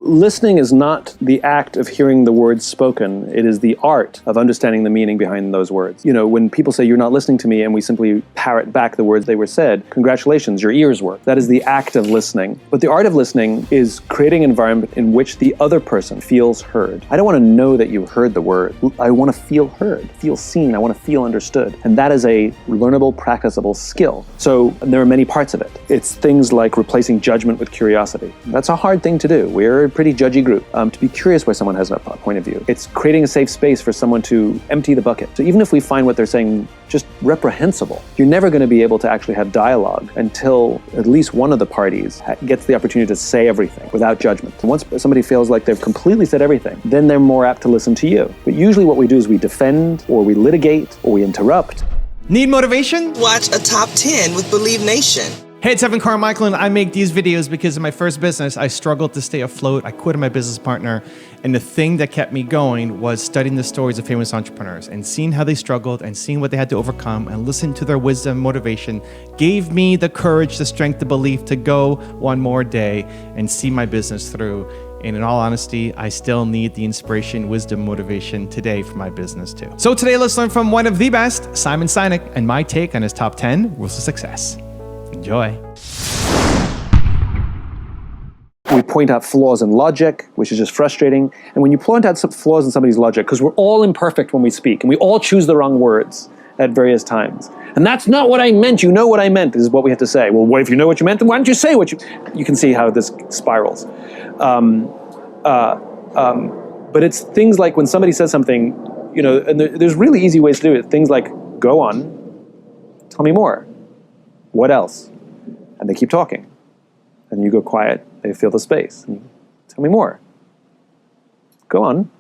listening is not the act of hearing the words spoken. It is the art of understanding the meaning behind those words. You know, when people say, you're not listening to me, and we simply parrot back the words they were said, congratulations, your ears work. That is the act of listening. But the art of listening is creating an environment in which the other person feels heard. I don't want to know that you heard the word. I want to feel heard, feel seen. I want to feel understood. And that is a learnable, practicable skill. So there are many parts of it. It's things like replacing judgment with curiosity. That's a hard thing to do. We're a pretty judgy group. To be curious why someone has a point of view. It's creating a safe space for someone to empty the bucket. So even if we find what they're saying just reprehensible, you're never going to be able to actually have dialogue until at least one of the parties gets the opportunity to say everything without judgment. And once somebody feels like they've completely said everything, then they're more apt to listen to you. But usually what we do is we defend, or we litigate, or we interrupt. Need motivation? Watch a top 10 with Believe Nation. Hey, it's Carmichael, and I make these videos because in my first business, I struggled to stay afloat. I quit my business partner, and the thing that kept me going was studying the stories of famous entrepreneurs and seeing how they struggled and seeing what they had to overcome and listening to their wisdom and motivation gave me the courage, the strength, the belief to go one more day and see my business through. And in all honesty, I still need the inspiration, wisdom, motivation today for my business too. So today, let's learn from one of the best, Simon Sinek, and my take on his top 10 rules of success. Enjoy. We point out flaws in logic, which is just frustrating. And when you point out some flaws in somebody's logic, because we're all imperfect when we speak, and we all choose the wrong words at various times. And that's not what I meant. You know what I meant is what we have to say. Well, what if you know what you meant? Then why don't you say what you... You can see how this spirals. But it's things like when somebody says something, you know, and there's really easy ways to do it. Things like, go on, tell me more. What else? And they keep talking. And you go quiet, they feel the space. And you, tell me more. Go on.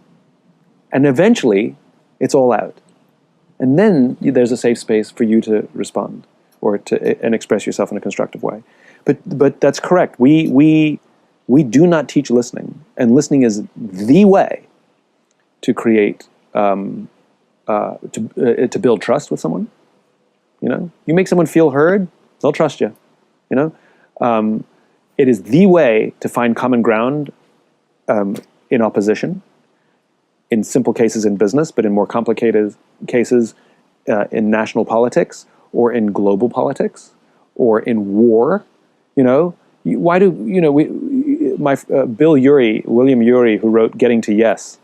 And eventually, it's all out. And then there's a safe space for you to respond or and express yourself in a constructive way. But that's correct. We do not teach listening. And listening is the way to create, to build trust with someone. You know, you make someone feel heard, they'll trust you. You know, it is the way to find common ground in opposition, in simple cases in business, but in more complicated cases in national politics or in global politics or in war. You know, why do, you know, William Ury, who wrote Getting to Yes,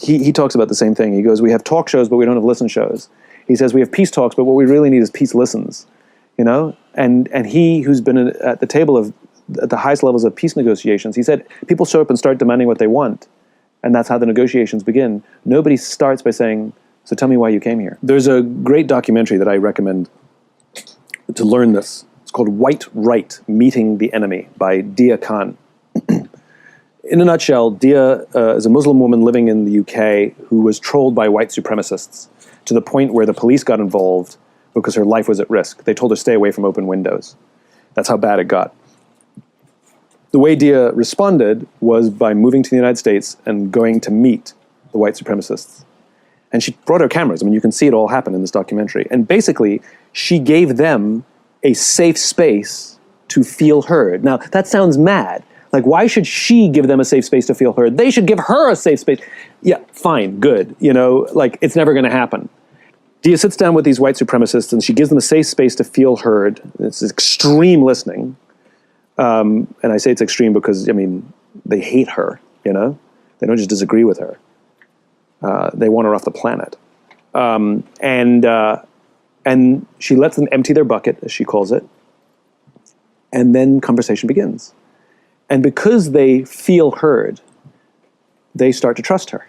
he talks about the same thing. He goes, we have talk shows, but we don't have listen shows. He says we have peace talks, but what we really need is peace listens. You know, and he who's been at the table of at the highest levels of peace negotiations, he said people show up and start demanding what they want, and that's how the negotiations begin. Nobody starts by saying, so tell me why you came here. There's a great documentary that I recommend to learn this. It's called White Right, Meeting the Enemy by Dia Khan. In a nutshell, Dia is a Muslim woman living in the UK who was trolled by white supremacists to the point where the police got involved because her life was at risk. They told her stay away from open windows. That's how bad it got. The way Dia responded was by moving to the United States and going to meet the white supremacists. And she brought her cameras. I mean, you can see it all happen in this documentary. And basically, she gave them a safe space to feel heard. Now, that sounds mad. Like, why should she give them a safe space to feel heard? They should give her a safe space. Yeah, fine, good. You know, like, it's never going to happen. Dia sits down with these white supremacists and she gives them a safe space to feel heard. It's extreme listening. And I say it's extreme because, I mean, they hate her, you know? They don't just disagree with her. They want her off the planet. And she lets them empty their bucket, as she calls it. And then conversation begins. And because they feel heard, they start to trust her.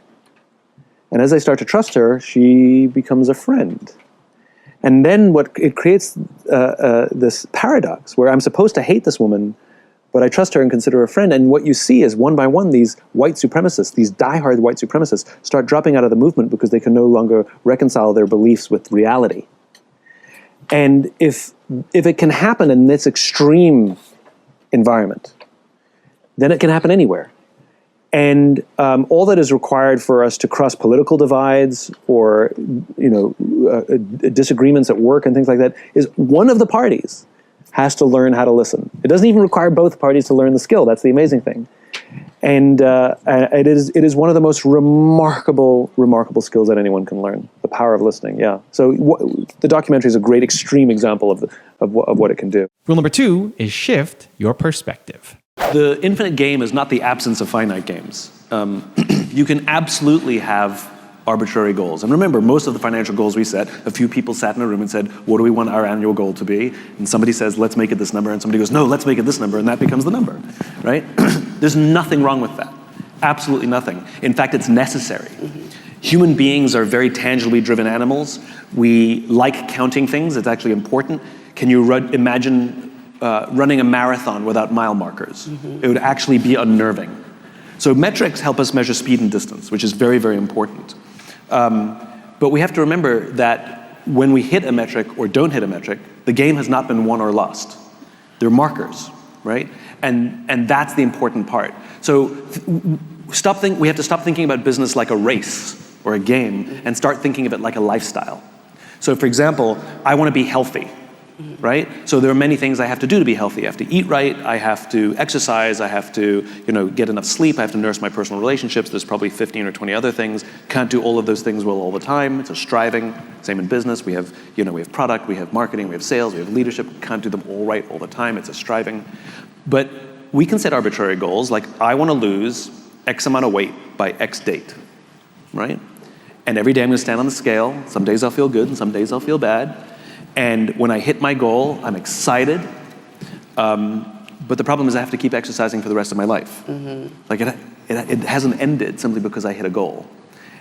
And as they start to trust her, she becomes a friend. And then it creates this paradox where I'm supposed to hate this woman, but I trust her and consider her a friend. And what you see is one by one, these white supremacists, these diehard white supremacists, start dropping out of the movement because they can no longer reconcile their beliefs with reality. And if it can happen in this extreme environment, then it can happen anywhere. And all that is required for us to cross political divides or, you know, disagreements at work and things like that is one of the parties has to learn how to listen. It doesn't even require both parties to learn the skill. That's the amazing thing. And it is one of the most remarkable skills that anyone can learn. The power of listening. Yeah. So the documentary is a great extreme example of what it can do. Rule number 2 is shift your perspective. The infinite game is not the absence of finite games. You can absolutely have arbitrary goals. And remember, most of the financial goals we set, a few people sat in a room and said, what do we want our annual goal to be? And somebody says, let's make it this number. And somebody goes, no, let's make it this number. And that becomes the number, right? There's nothing wrong with that. Absolutely nothing. In fact, it's necessary. Human beings are very tangibly driven animals. We like counting things. It's actually important. Can you imagine running a marathon without mile markers? It would actually be unnerving. So metrics help us measure speed and distance, which is very, very important. But we have to remember that when we hit a metric or don't hit a metric, the game has not been won or lost. They're markers, right? And that's the important part. So we have to stop thinking about business like a race or a game and start thinking of it like a lifestyle. So for example, I want to be healthy, right? So there are many things I have to do to be healthy. I have to eat right, I have to exercise, I have to get enough sleep, I have to nurse my personal relationships. There's probably 15 or 20 other things. Can't do all of those things well all the time. It's a striving. Same in business. We have product, we have marketing, we have sales, we have leadership. Can't do them all right all the time. It's a striving. But we can set arbitrary goals like I want to lose X amount of weight by X date, right? And every day I'm going to stand on the scale. Some days I'll feel good and some days I'll feel bad. And when I hit my goal, I'm excited. But the problem is I have to keep exercising for the rest of my life. Like it hasn't ended simply because I hit a goal.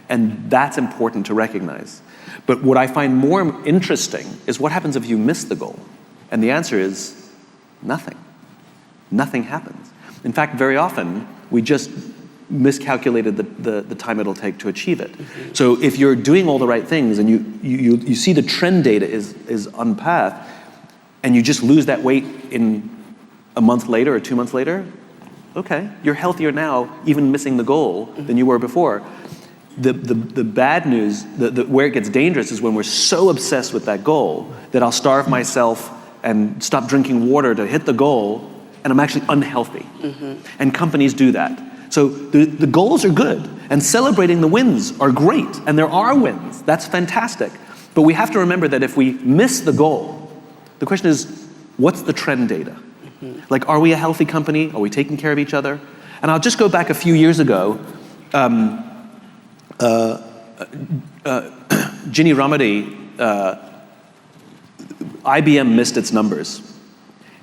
And that's important to recognize. But what I find more interesting is what happens if you miss the goal? And the answer is nothing. Nothing happens. In fact, very often, we just miscalculated the time it'll take to achieve it. So if you're doing all the right things and you see the trend data is on path, and you just lose that weight in a month later or 2 months later, okay, you're healthier now, even missing the goal, than you were before. The bad news, where it gets dangerous is when we're so obsessed with that goal that I'll starve myself and stop drinking water to hit the goal, and I'm actually unhealthy. And companies do that. So the goals are good, and celebrating the wins are great, and there are wins. That's fantastic. But we have to remember that if we miss the goal, the question is, what's the trend data? Like, are we a healthy company? Are we taking care of each other? And I'll just go back a few years ago. Ginny Rometty, IBM missed its numbers.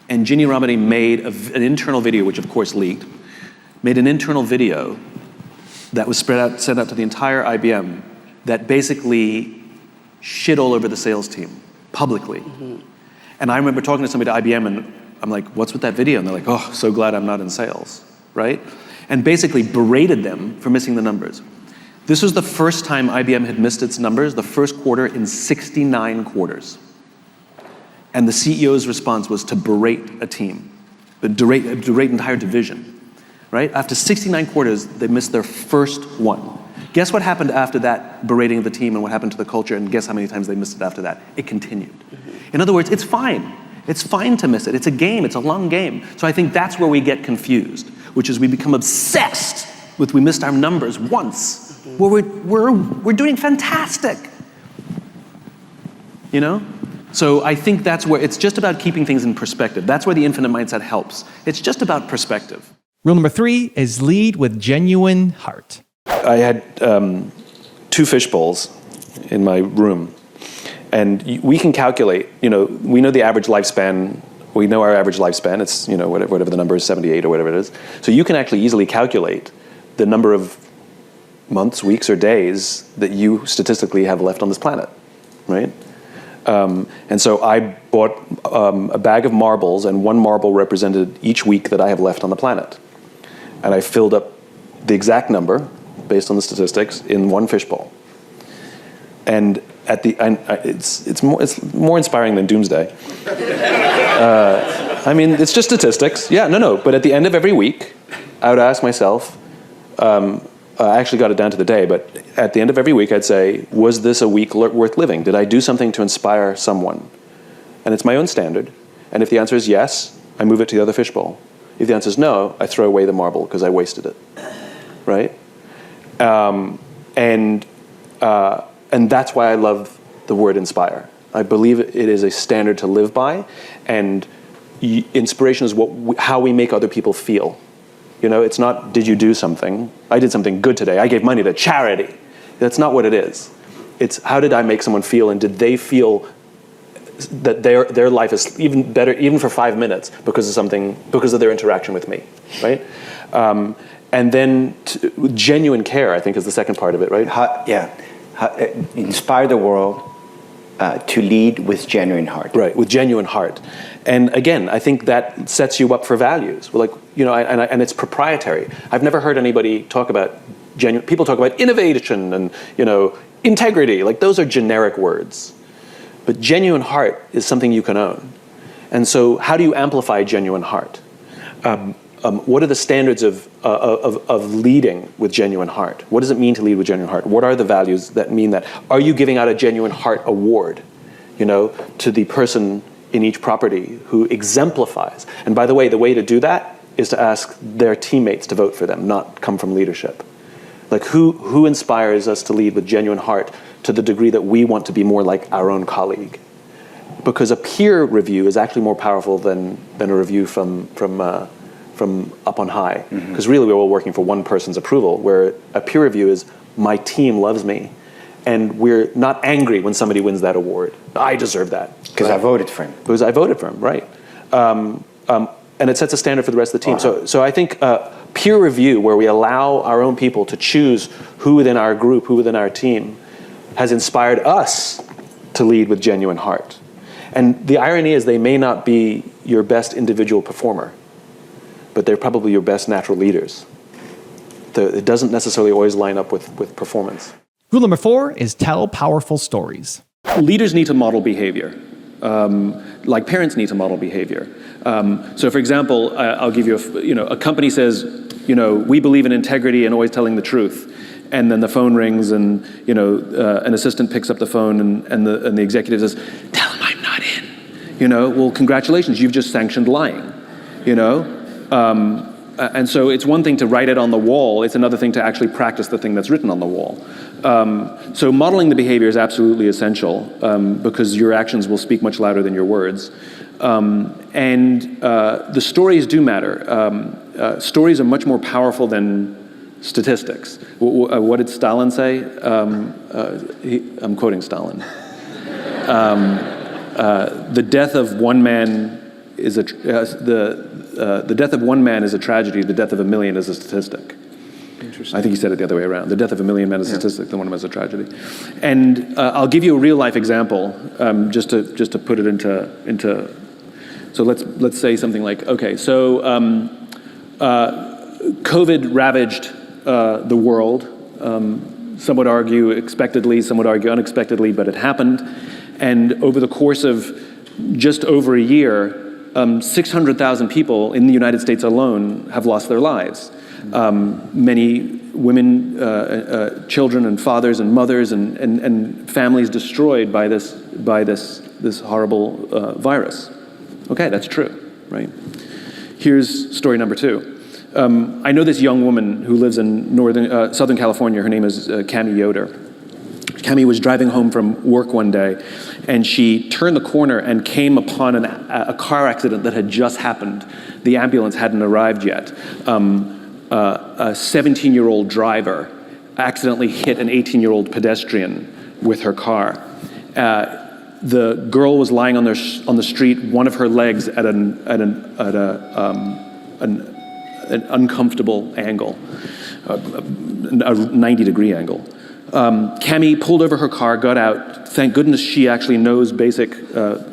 And Ginny Rometty made an internal video, which of course leaked, made an internal video that was sent out to the entire IBM that basically shit all over the sales team, publicly. And I remember talking to somebody at IBM and I'm like, what's with that video? And they're like, oh, so glad I'm not in sales, right? And basically berated them for missing the numbers. This was the first time IBM had missed its numbers, the first quarter in 69 quarters. And the CEO's response was to berate a team, berate an entire division. Right? After 69 quarters, they missed their first one. Guess what happened after that berating of the team and what happened to the culture, and guess how many times they missed it after that? It continued. In other words, it's fine. It's fine to miss it. It's a game. It's a long game. So I think that's where we get confused, which is we become obsessed with we missed our numbers once. Well, we're doing fantastic. So I think that's where it's just about keeping things in perspective. That's where the infinite mindset helps. It's just about perspective. Rule number 3 is lead with genuine heart. I had 2 fish bowls in my room, and we can calculate, we know the average lifespan, we know our average lifespan, it's, whatever the number is, 78 or whatever it is. So you can actually easily calculate the number of months, weeks, or days that you statistically have left on this planet, right? And so I bought a bag of marbles, and one marble represented each week that I have left on the planet. And I filled up the exact number, based on the statistics, in one fishbowl. And at the end, it's more inspiring than doomsday. It's just statistics. Yeah, no. But at the end of every week, I would ask myself, I actually got it down to the day, but at the end of every week, I'd say, was this a week worth living? Did I do something to inspire someone? And it's my own standard. And if the answer is yes, I move it to the other fishbowl. If the answer is no, I throw away the marble because I wasted it, right? And that's why I love the word inspire. I believe it is a standard to live by, and inspiration is how we make other people feel. You know, it's not, did you do something? I did something good today. I gave money to charity. That's not what it is. It's how did I make someone feel, and did they feel that their life is even better, even for 5 minutes, because of their interaction with me, right? And then genuine care, I think, is the second part of it, right? Inspire the world to lead with genuine heart. Right, with genuine heart. And again, I think that sets you up for values. Like, you know, and it's proprietary. I've never heard anybody talk about people talk about innovation and, you know, integrity. Like, those are generic words. But genuine heart is something you can own. And so how do you amplify genuine heart? What are the standards of leading with genuine heart? What does it mean to lead with genuine heart? What are the values that mean that? Are you giving out a genuine heart award, you know, to the person in each property who exemplifies? And by the way to do that is to ask their teammates to vote for them, not come from leadership. Like, who inspires us to lead with genuine heart to the degree that we want to be more like our own colleague? Because a peer review is actually more powerful than a review from up on high. Because really we're all working for one person's approval, where a peer review is, my team loves me, and we're not angry when somebody wins that award. I deserve that. Because I voted for him. Because I voted for him, right. And it sets a standard for the rest of the team. So I think peer review, where we allow our own people to choose who within our group, who within our team, has inspired us to lead with genuine heart. And the irony is, they may not be your best individual performer, but they're probably your best natural leaders. It doesn't necessarily always line up with performance. Rule number 4 is tell powerful stories. Leaders need to model behavior, like parents need to model behavior. So, for example, I'll give you a company says, we believe in integrity and always telling the truth. And then the phone rings, and an assistant picks up the phone, and the executive says, "Tell him I'm not in." Well, congratulations, you've just sanctioned lying. And so it's one thing to write it on the wall; it's another thing to actually practice the thing that's written on the wall. So modeling the behavior is absolutely essential, because your actions will speak much louder than your words. And the stories do matter. Stories are much more powerful than statistics. What did Stalin say? I'm quoting Stalin. The death of one man is the death of one man is a tragedy. The death of a million is a statistic. Interesting. I think he said it the other way around. The death of a million men is a statistic. The one of them is a tragedy. And I'll give you a real life example, just to put it into. So let's say something like, okay, so COVID ravaged the world. Some would argue expectedly, some would argue unexpectedly, but it happened. And over the course of just over a year, 600,000 people in the United States alone have lost their lives. Many women, children, and fathers, and mothers, and families destroyed by this horrible virus. Okay, that's true, right? Here's story number 2. I know this young woman who lives in Southern California. Her name is Cami Yoder. Cami was driving home from work one day, and she turned the corner and came upon a car accident that had just happened. The ambulance hadn't arrived yet. A 17-year-old driver accidentally hit an 18-year-old pedestrian with her car. The girl was lying on the street, one of her legs at an uncomfortable angle, a 90-degree angle. Cami pulled over her car, got out. Thank goodness she actually knows basic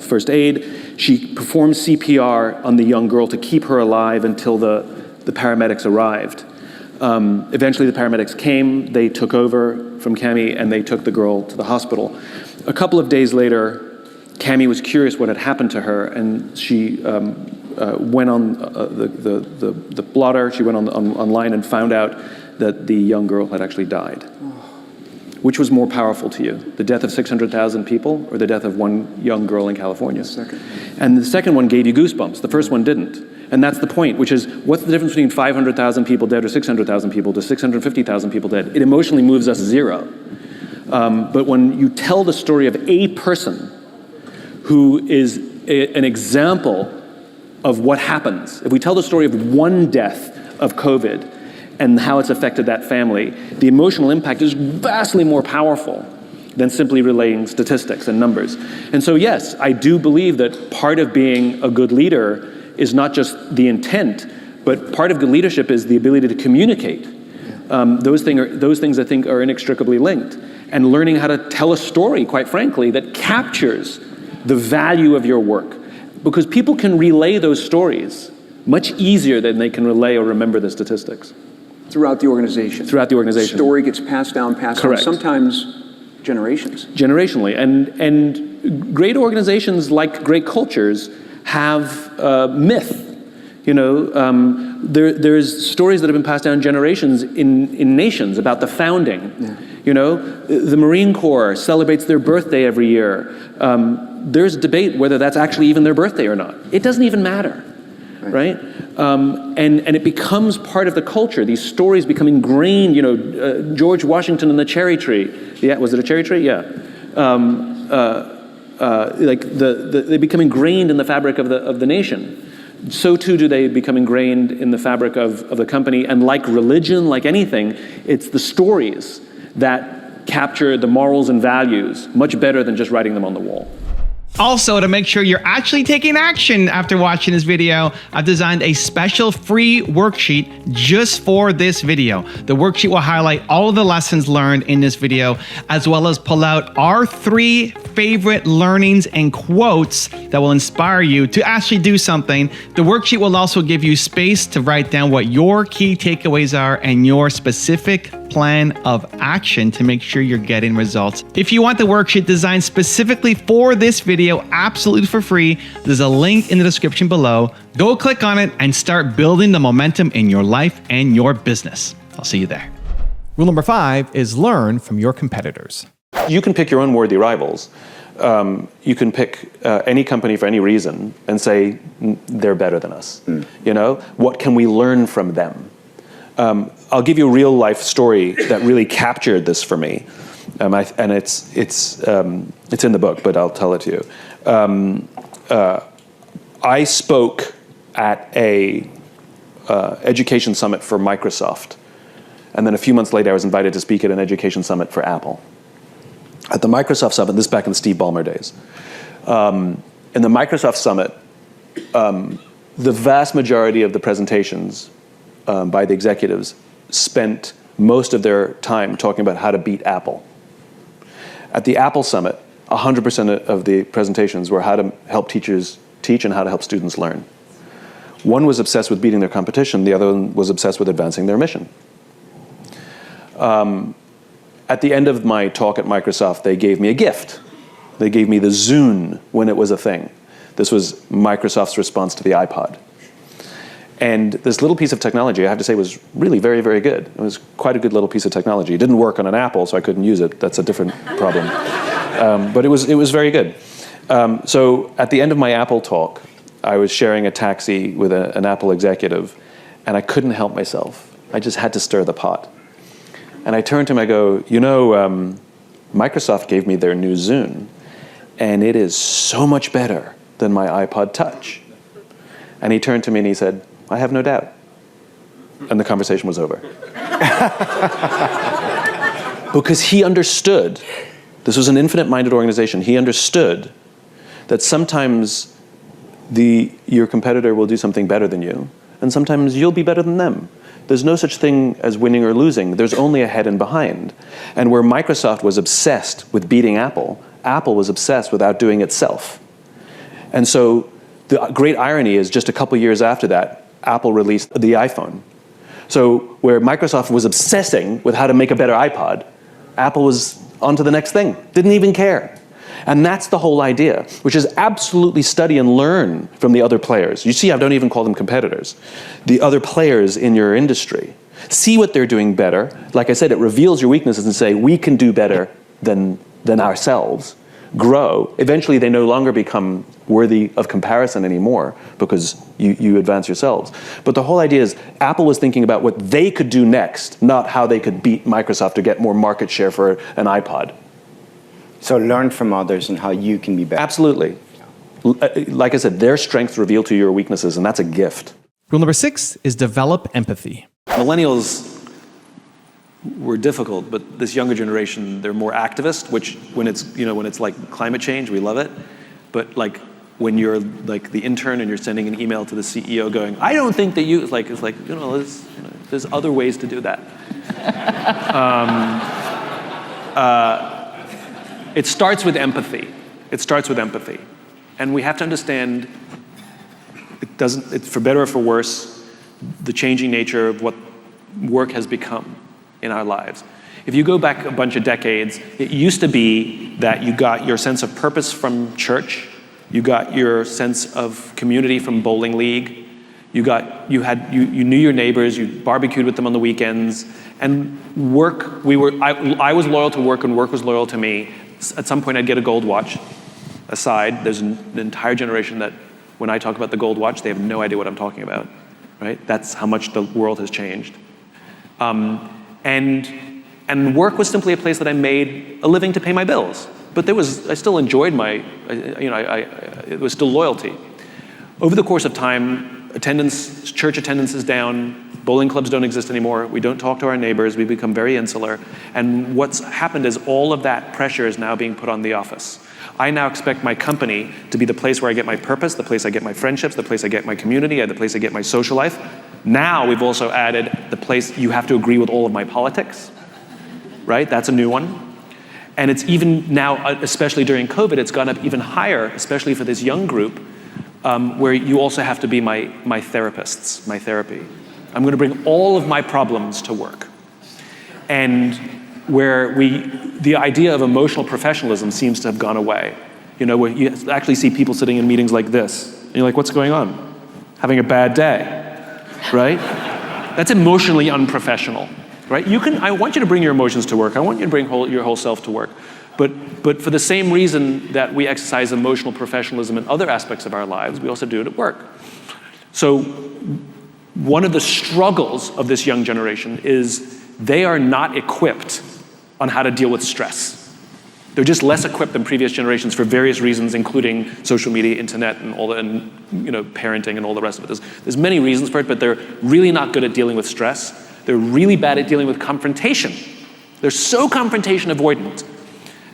first aid. She performed CPR on the young girl to keep her alive until the paramedics arrived. Eventually the paramedics came, they took over from Cami, and they took the girl to the hospital. A couple of days later, Cami was curious what had happened to her, and she went on the blotter. She went online and found out that the young girl had actually died. which was more powerful to you? The death of 600,000 people or the death of one young girl in California? Second. And the second one gave you goosebumps. The first one didn't. And that's the point, which is, what's the difference between 500,000 people dead or 600,000 people to 650,000 people dead? It emotionally moves us zero. But when you tell the story of a person who is an example of what happens, if we tell the story of one death of COVID and how it's affected that family, the emotional impact is vastly more powerful than simply relaying statistics and numbers. And so yes, I do believe that part of being a good leader is not just the intent, but part of good leadership is the ability to communicate. Those things I think are inextricably linked. And learning how to tell a story, quite frankly, that captures the value of your work. Because people can relay those stories much easier than they can relay or remember the statistics. Throughout the organization. Throughout the organization. The story gets passed down, Correct. sometimes generations. Generationally. And great organizations, like great cultures, have myth. You know, there's stories that have been passed down generations in nations about the founding. Yeah. You know, the Marine Corps celebrates their birthday every year. There's debate whether that's actually even their birthday or not. It doesn't even matter, right? And it becomes part of the culture. These stories become ingrained. You know, George Washington and the cherry tree. Yeah, was it a cherry tree? Yeah. Like they become ingrained in the fabric of the nation. So too do they become ingrained in the fabric of the company. And like religion, like anything, it's the stories that capture the morals and values much better than just writing them on the wall. Also, to make sure you're actually taking action after watching this video, I've designed a special free worksheet just for this video. The worksheet will highlight all of the lessons learned in this video, as well as pull out our 3 favorite learnings and quotes that will inspire you to actually do something. The worksheet will also give you space to write down what your key takeaways are and your specific plan of action to make sure you're getting results. If you want the worksheet designed specifically for this video, absolutely for free, there's a link in the description below. Go click on it and start building the momentum in your life and your business. I'll see you there. Rule number 5 is learn from your competitors. You can pick your own worthy rivals. You can pick any company for any reason and say, they're better than us. You know, what can we learn from them? I'll give you a real life story that really captured this for me. And it's in the book, but I'll tell it to you. I spoke at a education summit for Microsoft. And then a few months later, I was invited to speak at an education summit for Apple. At the Microsoft Summit, this is back in the Steve Ballmer days. In the Microsoft Summit, the vast majority of the presentations by the executives spent most of their time talking about how to beat Apple. At the Apple Summit, 100% of the presentations were how to help teachers teach and how to help students learn. One was obsessed with beating their competition, the other one was obsessed with advancing their mission. At the end of my talk at Microsoft, they gave me a gift. They gave me the Zune when it was a thing. This was Microsoft's response to the iPod. And this little piece of technology, I have to say, was really very, very good. It was quite a good little piece of technology. It didn't work on an Apple, so I couldn't use it. That's a different problem. But it was very good. So at the end of my Apple talk, I was sharing a taxi with an Apple executive, and I couldn't help myself. I just had to stir the pot. And I turned to him, I go, you know, Microsoft gave me their new Zune, and it is so much better than my iPod Touch. And he turned to me and he said, I have no doubt. And the conversation was over. Because he understood, this was an infinite-minded organization, he understood that sometimes your competitor will do something better than you, and sometimes you'll be better than them. There's no such thing as winning or losing. There's only ahead and behind. And where Microsoft was obsessed with beating Apple, Apple was obsessed with outdoing itself. And so the great irony is just a couple years after that, Apple released the iPhone. So where Microsoft was obsessing with how to make a better iPod, Apple was on to the next thing, didn't even care. And that's the whole idea, which is absolutely study and learn from the other players. You see, I don't even call them competitors. The other players in your industry. see what they're doing better. Like I said, it reveals your weaknesses and say, we can do better than ourselves. Grow. Eventually, they no longer become worthy of comparison anymore because you advance yourselves. But the whole idea is Apple was thinking about what they could do next, not how they could beat Microsoft to get more market share for an iPod. So learn from others and how you can be better. Absolutely. Like I said, their strengths reveal to you your weaknesses, and that's a gift. Rule number 6 is develop empathy. Millennials were difficult, but this younger generation, they're more activist, which when it's like climate change, we love it. But like when you're like the intern and you're sending an email to the CEO going, I don't think that it's like there's other ways to do that. It starts with empathy. It starts with empathy. And we have to understand it's for better or for worse, the changing nature of what work has become in our lives. If you go back a bunch of decades, it used to be that you got your sense of purpose from church, you got your sense of community from bowling league, you knew your neighbors, you barbecued with them on the weekends, and work, I was loyal to work and work was loyal to me. At some point I'd get a gold watch. Aside, there's an entire generation that when I talk about the gold watch, they have no idea what I'm talking about, right? That's how much the world has changed. And work was simply a place that I made a living to pay my bills. But I still enjoyed it was still loyalty. Over the course of time, church attendance is down, bowling clubs don't exist anymore, we don't talk to our neighbors, we become very insular, and what's happened is all of that pressure is now being put on the office. I now expect my company to be the place where I get my purpose, the place I get my friendships, the place I get my community, the place I get my social life. Now we've also added the place you have to agree with all of my politics, right? That's a new one. And it's even now, especially during COVID, it's gone up even higher, especially for this young group, where you also have to be my therapists, my therapy. I'm going to bring all of my problems to work. And where the idea of emotional professionalism seems to have gone away. Where you actually see people sitting in meetings like this, and you're like, what's going on? Having a bad day, right? That's emotionally unprofessional, right? I want you to bring your emotions to work. I want you to bring your whole self to work. But for the same reason that we exercise emotional professionalism in other aspects of our lives, we also do it at work. So one of the struggles of this young generation is they are not equipped on how to deal with stress. They're just less equipped than previous generations for various reasons, including social media, internet, and parenting and all the rest of it. There's many reasons for it, but they're really not good at dealing with stress. They're really bad at dealing with confrontation. They're so confrontation avoidant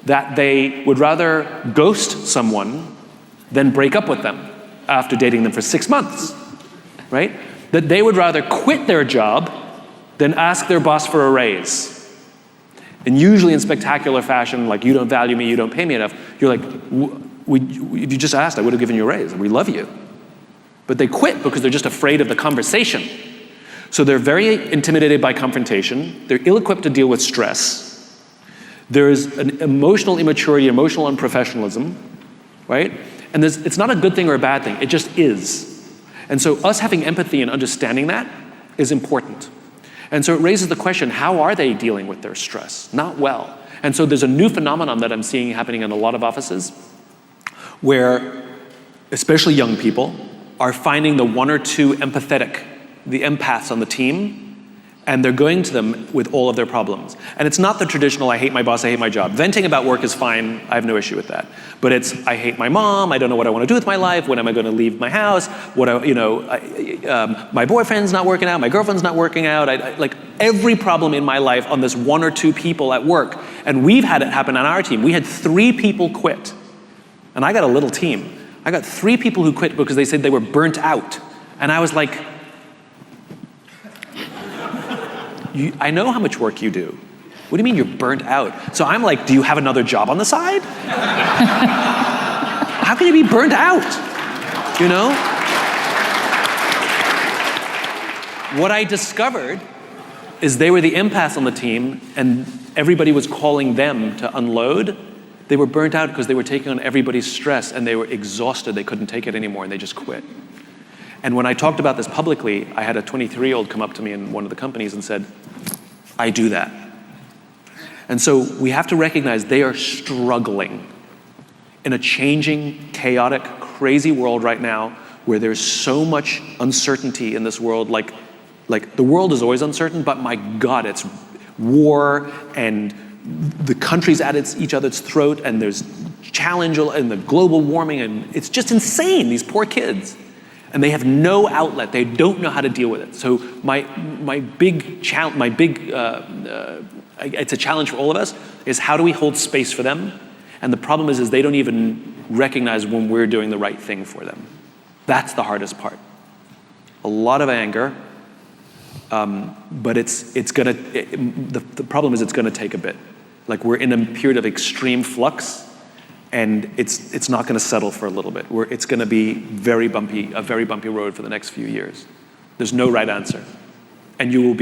that they would rather ghost someone than break up with them after dating them for 6 months, right? That they would rather quit their job than ask their boss for a raise. And usually in spectacular fashion, like, you don't value me, you don't pay me enough, you're like, if you just asked, I would have given you a raise, we love you. But they quit because they're just afraid of the conversation. So they're very intimidated by confrontation, they're ill-equipped to deal with stress, there's an emotional immaturity, emotional unprofessionalism, right? And it's not a good thing or a bad thing, it just is. And so us having empathy and understanding that is important. And so it raises the question, how are they dealing with their stress? Not well. And so there's a new phenomenon that I'm seeing happening in a lot of offices where, especially young people, are finding the one or two the empaths on the team, and they're going to them with all of their problems. And it's not the traditional, I hate my boss, I hate my job. Venting about work is fine, I have no issue with that. But it's, I hate my mom, I don't know what I want to do with my life, when am I going to leave my house, my boyfriend's not working out, my girlfriend's not working out, like every problem in my life on this one or two people at work. And we've had it happen on our team. We had 3 people quit. And I got a little team. I got 3 people who quit because they said they were burnt out. And I was like, I know how much work you do. What do you mean you're burnt out? So I'm like, do you have another job on the side? How can you be burnt out? What I discovered is they were the empaths on the team, and everybody was calling them to unload. They were burnt out because they were taking on everybody's stress, and they were exhausted. They couldn't take it anymore, and they just quit. And when I talked about this publicly, I had a 23-year-old come up to me in one of the companies and said, I do that. And so we have to recognize they are struggling in a changing, chaotic, crazy world right now where there's so much uncertainty in this world. Like the world is always uncertain, but my God, it's war and the countries at each other's throat, and there's challenge and the global warming, and it's just insane, these poor kids. And they have no outlet. They don't know how to deal with it. So my big challenge, it's a challenge for all of us, is how do we hold space for them? And the problem is they don't even recognize when we're doing the right thing for them. That's the hardest part. A lot of anger, but the problem is it's gonna take a bit. Like, we're in a period of extreme flux, and it's not going to settle for a little bit. It's going to be a very bumpy road for the next few years. There's no right answer, and no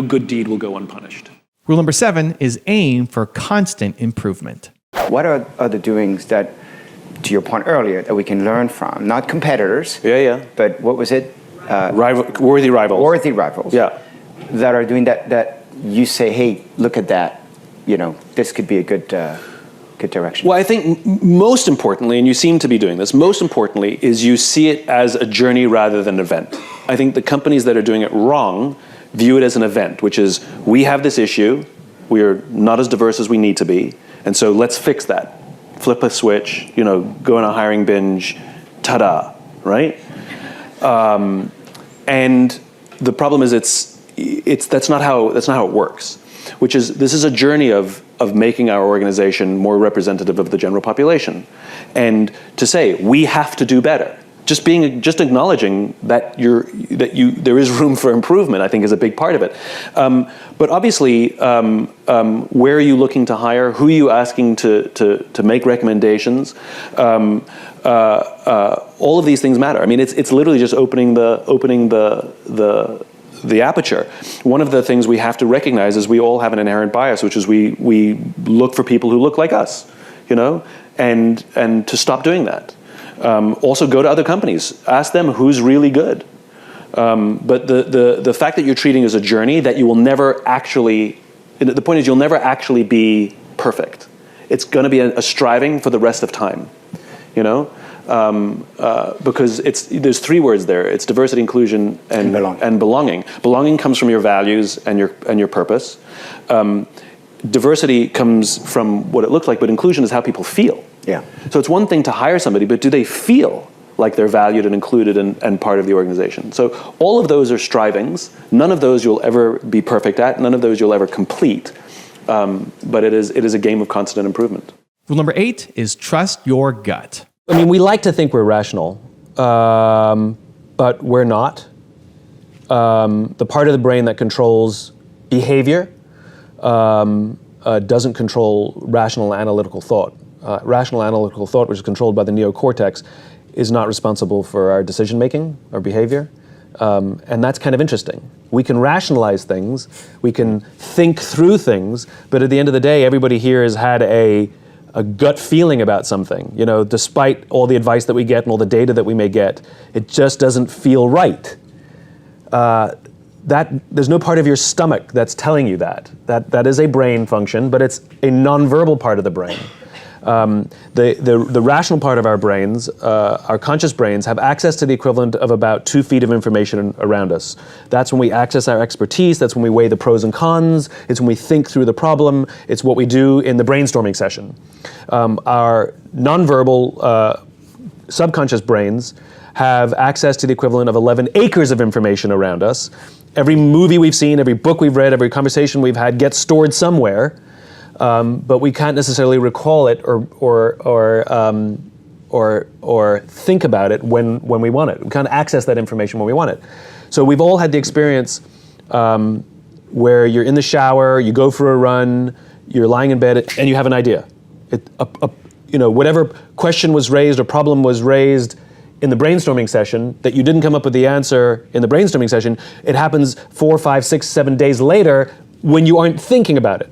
good deed will go unpunished. Rule number 7 is aim for constant improvement. What are the doings that, to your point earlier, that we can learn from? Not competitors. Yeah. But what was it? Worthy rivals. Worthy rivals. Yeah. That are doing that you say, hey, look at that. This could be a good direction. Well, I think most importantly, and you seem to be doing this, most importantly is you see it as a journey rather than an event. I think the companies that are doing it wrong view it as an event, which is, we have this issue, we are not as diverse as we need to be, and so let's fix that. Flip a switch, go on a hiring binge, ta-da, right? And the problem is that's not how it works. Which is, this is a journey of making our organization more representative of the general population, and to say we have to do better. Just acknowledging that there is room for improvement, I think, is a big part of it. But obviously, where are you looking to hire? Who are you asking to make recommendations? All of these things matter. I mean, it's literally just opening the aperture. One of the things we have to recognize is we all have an inherent bias, which is we look for people who look like us, and to stop doing that. Also, go to other companies, ask them who's really good. But the fact that you're treating it as a journey that you will never actually, the point is you'll never actually be perfect. It's going to be a striving for the rest of time, because there's 3 words there. It's diversity, inclusion, and belonging. Belonging comes from your values and your purpose. Diversity comes from what it looks like, but inclusion is how people feel. Yeah. So it's one thing to hire somebody, but do they feel like they're valued and included and part of the organization? So all of those are strivings. None of those you'll ever be perfect at. None of those you'll ever complete. But it is a game of constant improvement. Rule number 8 is trust your gut. I mean, we like to think we're rational, but we're not. The part of the brain that controls behavior doesn't control rational analytical thought. Rational analytical thought, which is controlled by the neocortex, is not responsible for our decision making, our behavior. And that's kind of interesting. We can rationalize things, we can think through things, but at the end of the day, everybody here has had a gut feeling about something. Despite all the advice that we get and all the data that we may get, it just doesn't feel right. There's no part of your stomach that's telling you that. That is a brain function, but it's a nonverbal part of the brain. The rational part of our brains, our conscious brains, have access to the equivalent of about 2 feet of information around us. That's when we access our expertise, that's when we weigh the pros and cons, it's when we think through the problem, it's what we do in the brainstorming session. Our nonverbal subconscious brains have access to the equivalent of 11 acres of information around us. Every movie we've seen, every book we've read, every conversation we've had gets stored somewhere. But we can't necessarily recall it or think about it when we want it. We can't access that information when we want it. So we've all had the experience where you're in the shower, you go for a run, you're lying in bed, and you have an idea. Whatever question was raised or problem was raised in the brainstorming session that you didn't come up with the answer in the brainstorming session, it happens 4, 5, 6, 7 days later when you aren't thinking about it.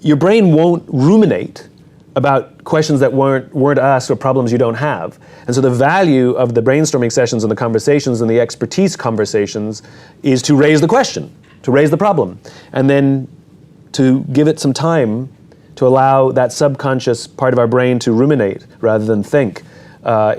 Your brain won't ruminate about questions that weren't asked or problems you don't have. And so the value of the brainstorming sessions and the conversations and the expertise conversations is to raise the question, to raise the problem, and then to give it some time to allow that subconscious part of our brain to ruminate rather than think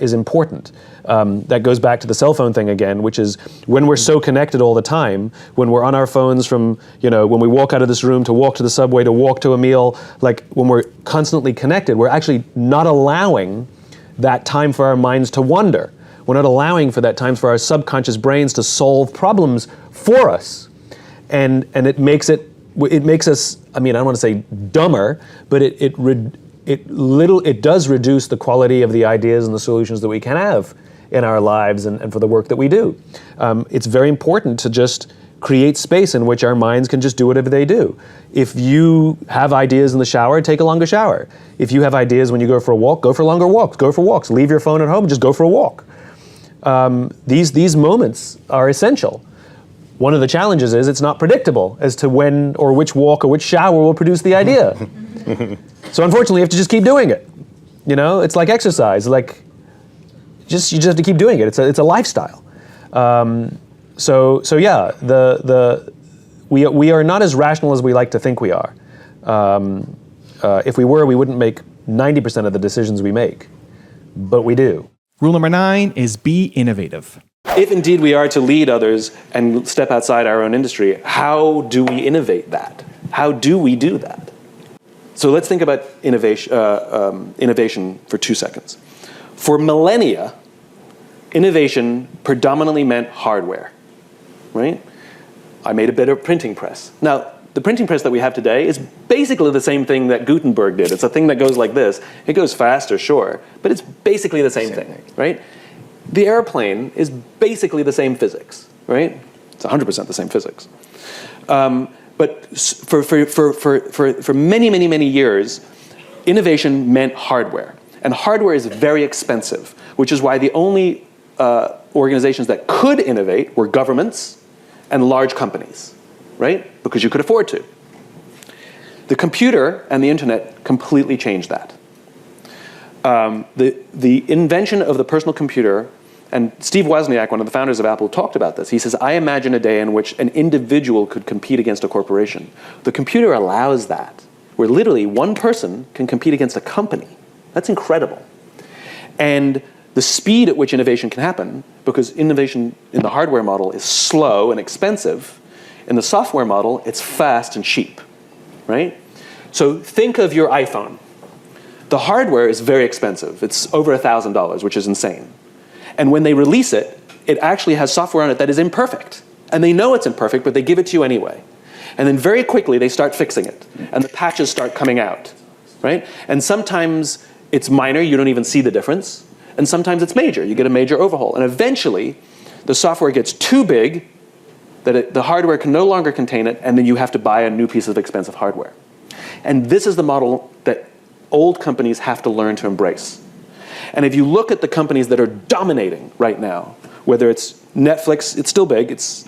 is important. That goes back to the cell phone thing again, which is when we're so connected all the time, when we're on our phones from, when we walk out of this room to walk to the subway, to walk to a meal, like when we're constantly connected, we're actually not allowing that time for our minds to wander. We're not allowing for that time for our subconscious brains to solve problems for us. And it makes us, I don't want to say dumber, but it does reduce the quality of the ideas and the solutions that we can have in our lives and for the work that we do. It's very important to just create space in which our minds can just do whatever they do. If you have ideas in the shower, take a longer shower. If you have ideas when you go for a walk, go for longer walks, go for walks. Leave your phone at home, just go for a walk. These moments are essential. One of the challenges is it's not predictable as to when or which walk or which shower will produce the idea. So unfortunately, you have to just keep doing it. It's like exercise. You just have to keep doing it. It's a lifestyle. So yeah, we are not as rational as we like to think we are. If we were, we wouldn't make 90% of the decisions we make, but we do. Rule number 9 is be innovative. If indeed we are to lead others and step outside our own industry, how do we innovate that? How do we do that? So let's think about innovation for 2 seconds. For millennia, innovation predominantly meant hardware, right? I made a better printing press. Now, the printing press that we have today is basically the same thing that Gutenberg did. It's a thing that goes like this. It goes faster, sure, but it's basically the same thing, right? The airplane is basically the same physics, right? It's 100% the same physics. But for many, many, many years, innovation meant hardware. And hardware is very expensive, which is why the only organizations that could innovate were governments and large companies, right? Because you could afford to. The computer and the internet completely changed that. The invention of the personal computer, and Steve Wozniak, one of the founders of Apple, talked about this. He says, I imagine a day in which an individual could compete against a corporation. The computer allows that, where literally one person can compete against a company. That's incredible. And the speed at which innovation can happen, because innovation in the hardware model is slow and expensive, in the software model, it's fast and cheap, right? So think of your iPhone. The hardware is very expensive. It's over $1,000, which is insane. And when they release it, it actually has software on it that is imperfect. And they know it's imperfect, but they give it to you anyway. And then very quickly, they start fixing it. And the patches start coming out, right? And sometimes it's minor, you don't even see the difference. And sometimes it's major, you get a major overhaul. And eventually, the software gets too big that the hardware can no longer contain it, and then you have to buy a new piece of expensive hardware. And this is the model that old companies have to learn to embrace. And if you look at the companies that are dominating right now, whether it's Netflix, it's still big, it's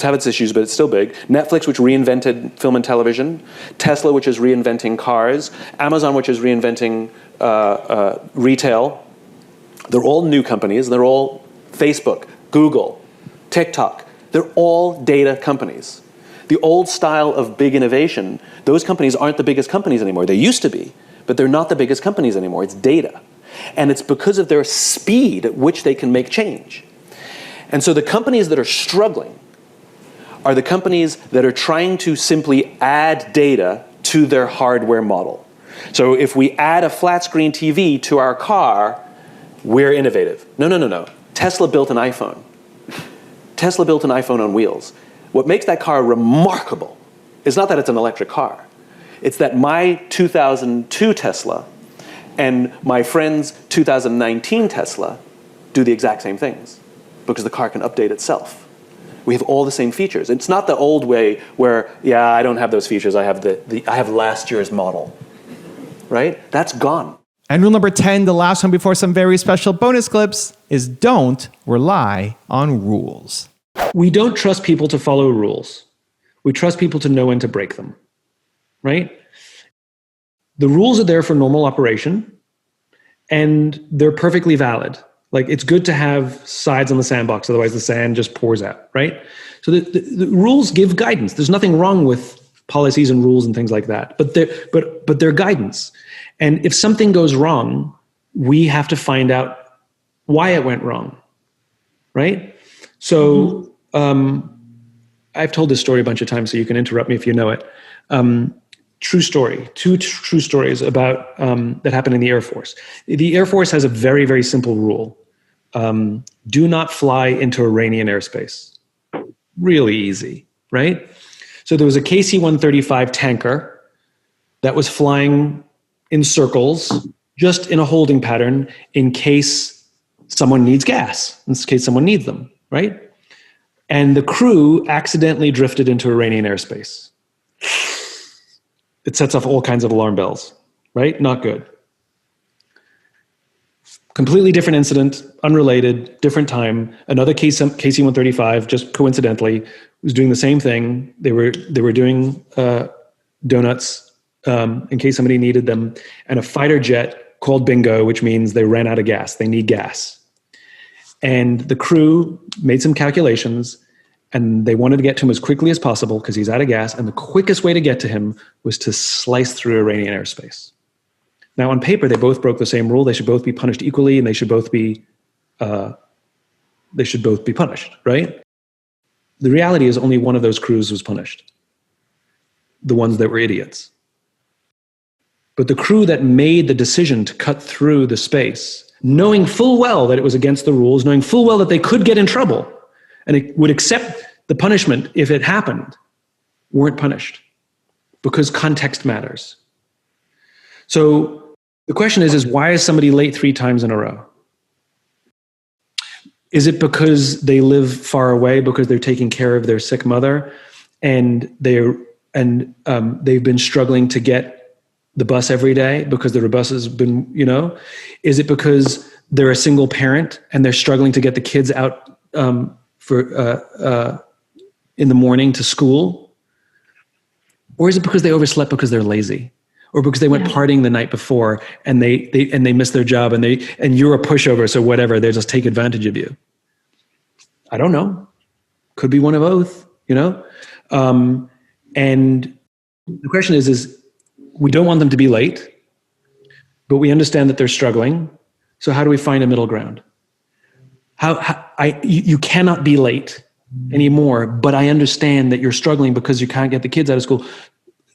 had its issues, but it's still big. Netflix, which reinvented film and television. Tesla, which is reinventing cars. Amazon, which is reinventing retail. They're all new companies. They're all Facebook, Google, TikTok. They're all data companies. The old style of big innovation, those companies aren't the biggest companies anymore. They used to be, but they're not the biggest companies anymore. It's data. And it's because of their speed at which they can make change. And so the companies that are struggling are the companies that are trying to simply add data to their hardware model. So if we add a flat screen TV to our car, we're innovative. No. Tesla built an iPhone. Tesla built an iPhone on wheels. What makes that car remarkable is not that it's an electric car. It's that my 2002 Tesla and my friend's 2019 Tesla do the exact same things because the car can update itself. We have all the same features. It's not the old way where, yeah, I don't have those features. I have last year's model, right? That's gone. And rule number 10, the last one before some very special bonus clips, is don't rely on rules. We don't trust people to follow rules. We trust people to know when to break them, right? the rules are there for normal operation, and they're perfectly valid. Like, it's good to have sides on the sandbox, otherwise the sand just pours out, right? So the rules give guidance. There's nothing wrong with policies and rules and things like that, but they're guidance. And if something goes wrong, we have to find out why it went wrong, right? So I've told this story a bunch of times, so you can interrupt me if you know it. True story, two true stories about that happened in the Air Force. The Air Force has a very, very simple rule. Do not fly into Iranian airspace. Really easy, right? So there was a KC-135 tanker that was flying in circles, just in a holding pattern, in case someone needs gas, in case someone needs them, right? And the crew accidentally drifted into Iranian airspace. It sets off all kinds of alarm bells, right? Not good. Completely different incident, unrelated, different time. Another KC-135, just coincidentally, was doing the same thing. They were doing donuts in case somebody needed them, and a fighter jet called bingo, which means they ran out of gas. They need gas. And the crew made some calculations, and they wanted to get to him as quickly as possible because he's out of gas. And the quickest way to get to him was to slice through Iranian airspace. Now, on paper, they both broke the same rule. They should both be punished equally, and they should both be punished, right? The reality is only one of those crews was punished. The ones that were idiots. But the crew that made the decision to cut through the space, knowing full well that it was against the rules, knowing full well that they could get in trouble, and it would accept the punishment if it happened, weren't punished. Because context matters. So the question is why is somebody late 3 times in a row? Is it because they live far away, because they're taking care of their sick mother, and they've been struggling to get the bus every day because their bus has been, Is it because they're a single parent and they're struggling to get the kids out in the morning to school? Or is it because they overslept because they're lazy? Or because they went partying the night before and they missed their job and you're a pushover, so whatever, they just take advantage of you? I don't know. Could be one of both, And the question is we don't want them to be late, but we understand that they're struggling. So how do we find a middle ground? You cannot be late anymore, but I understand that you're struggling because you can't get the kids out of school.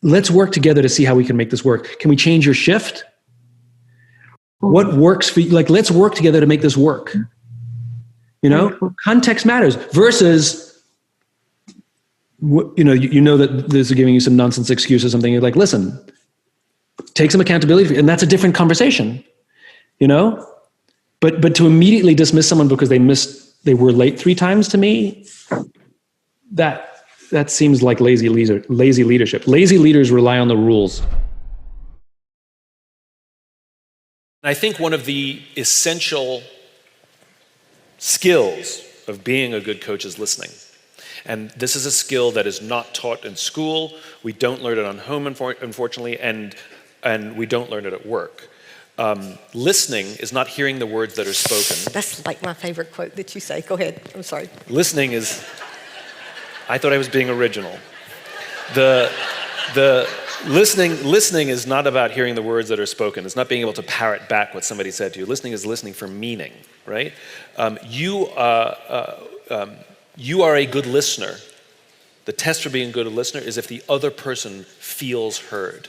Let's work together to see how we can make this work. Can we change your shift? What works for you? Like, let's work together to make this work. Context matters versus, that this is giving you some nonsense excuse or something. You're like, listen, take some accountability, and that's a different conversation, But to immediately dismiss someone because they were late 3 times, to me, that seems like lazy leadership. Lazy leaders rely on the rules. I think one of the essential skills of being a good coach is listening. And this is a skill that is not taught in school. We don't learn it on home, unfortunately, and we don't learn it at work. Listening is not hearing the words that are spoken. That's like my favorite quote that you say. Go ahead. I'm sorry. Listening is, I thought I was being original. The listening is not about hearing the words that are spoken. It's not being able to parrot back what somebody said to you. Listening is listening for meaning, right? You are a good listener. The test for being a good listener is if the other person feels heard.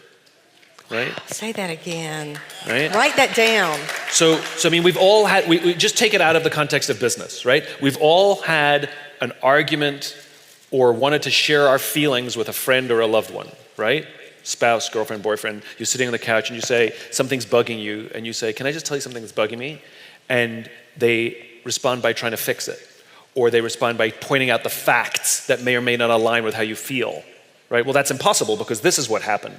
Right? Say that again. Right? Write that down. So I mean, we've all had, we just take it out of the context of business, right? We've all had an argument or wanted to share our feelings with a friend or a loved one, right? Spouse, girlfriend, boyfriend. You're sitting on the couch and you say, something's bugging you. And you say, can I just tell you something that's bugging me? And they respond by trying to fix it. Or they respond by pointing out the facts that may or may not align with how you feel. Right? Well, that's impossible because this is what happened.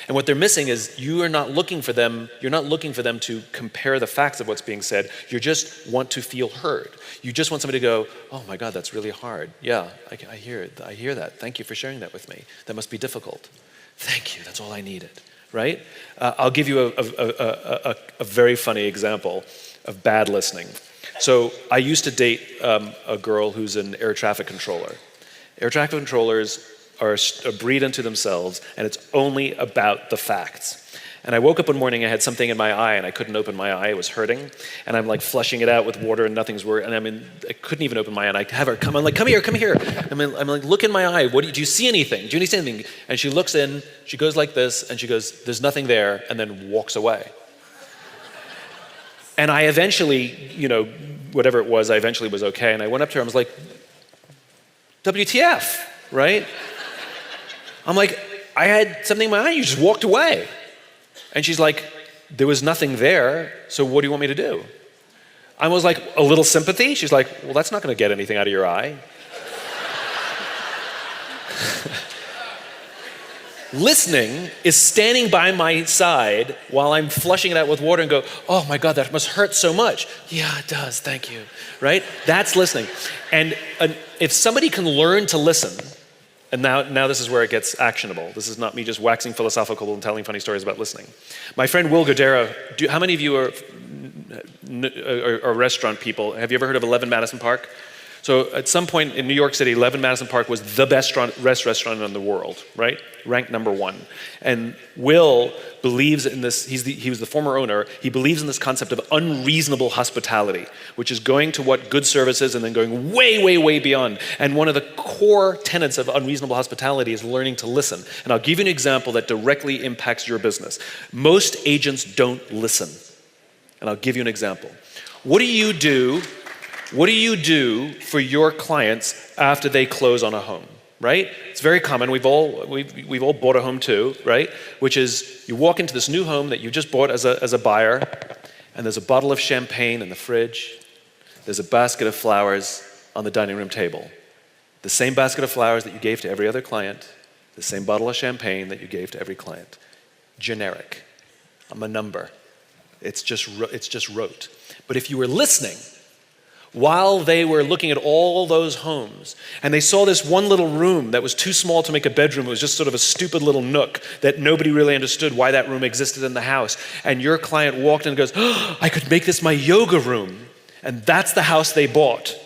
And what they're missing is you're not looking for them to compare the facts of what's being said. You just want to feel heard. You just want somebody to go, oh my God, that's really hard. Yeah, I hear that. Thank you for sharing that with me. That must be difficult. Thank you, that's all I needed. right? I'll give you a very funny example of bad listening. So I used to date a girl who's an air traffic controller. Air traffic controllers are a breed unto themselves, and it's only about the facts. And I woke up one morning, I had something in my eye, and I couldn't open my eye, it was hurting. And I'm like flushing it out with water, and nothing's working. And I couldn't even open my eye, and I have her come, I'm like, come here. I'm like, look in my eye, do you see anything? Do you see anything? And she looks in, she goes like this, and she goes, there's nothing there, and then walks away. And I eventually, whatever it was, I eventually was okay. And I went up to her, I was like, WTF, right? I'm like, I had something in my eye, you just walked away. And she's like, there was nothing there, so what do you want me to do? I was like, a little sympathy? She's like, well, that's not going to get anything out of your eye. Listening is standing by my side while I'm flushing it out with water and go, oh my God, that must hurt so much. Yeah, it does, thank you, right? That's listening. And if somebody can learn to listen, and now this is where it gets actionable. This is not me just waxing philosophical and telling funny stories about listening. My friend Will Godera, how many of you are restaurant people? Have you ever heard of 11 Madison Park? So at some point in New York City, 11 Madison Park was the best restaurant in the world, right? Ranked number one. And Will believes in this, he was the former owner, he believes in this concept of unreasonable hospitality, which is going to what good service is and then going way, way, way beyond. And one of the core tenets of unreasonable hospitality is learning to listen. And I'll give you an example that directly impacts your business. Most agents don't listen. And I'll give you an example. What do you do for your clients after they close on a home, right? It's very common. We've all bought a home too, right? Which is you walk into this new home that you just bought as a buyer, and there's a bottle of champagne in the fridge. There's a basket of flowers on the dining room table. The same basket of flowers that you gave to every other client, the same bottle of champagne that you gave to every client. Generic. I'm a number. It's just rote. But if you were listening, while they were looking at all those homes, and they saw this one little room that was too small to make a bedroom, it was just sort of a stupid little nook that nobody really understood why that room existed in the house, and your client walked in and goes, oh, I could make this my yoga room, and that's the house they bought.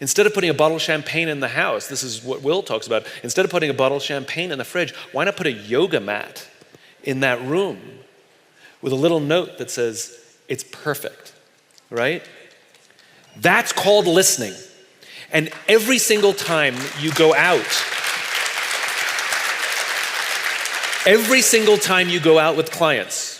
Instead of putting a bottle of champagne in the house, this is what Will talks about, instead of putting a bottle of champagne in the fridge, why not put a yoga mat in that room with a little note that says, it's perfect, right? That's called listening. And every single time you go out with clients,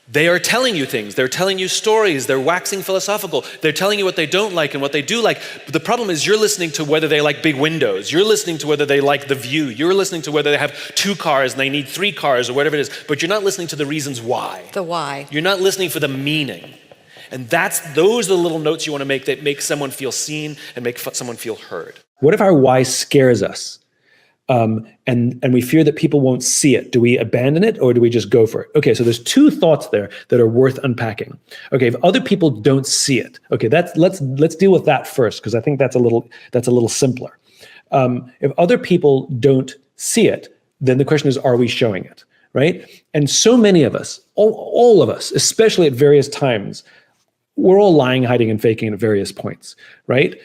they are telling you things. They're telling you stories. They're waxing philosophical. They're telling you what they don't like and what they do like. But the problem is you're listening to whether they like big windows. You're listening to whether they like the view. You're listening to whether they have 2 cars and they need 3 cars or whatever it is. But you're not listening to the reasons why. The why. You're not listening for the meaning. And those are the little notes you want to make that make someone feel seen and make someone feel heard. What if our why scares us? And we fear that people won't see it? Do we abandon it or do we just go for it? Okay, so there's 2 thoughts there that are worth unpacking. Okay, if other people don't see it, okay, let's deal with that first because I think that's a little simpler. If other people don't see it, then the question is, are we showing it, right? And so many of us, all of us, especially at various times, we're all lying, hiding, and faking at various points, right?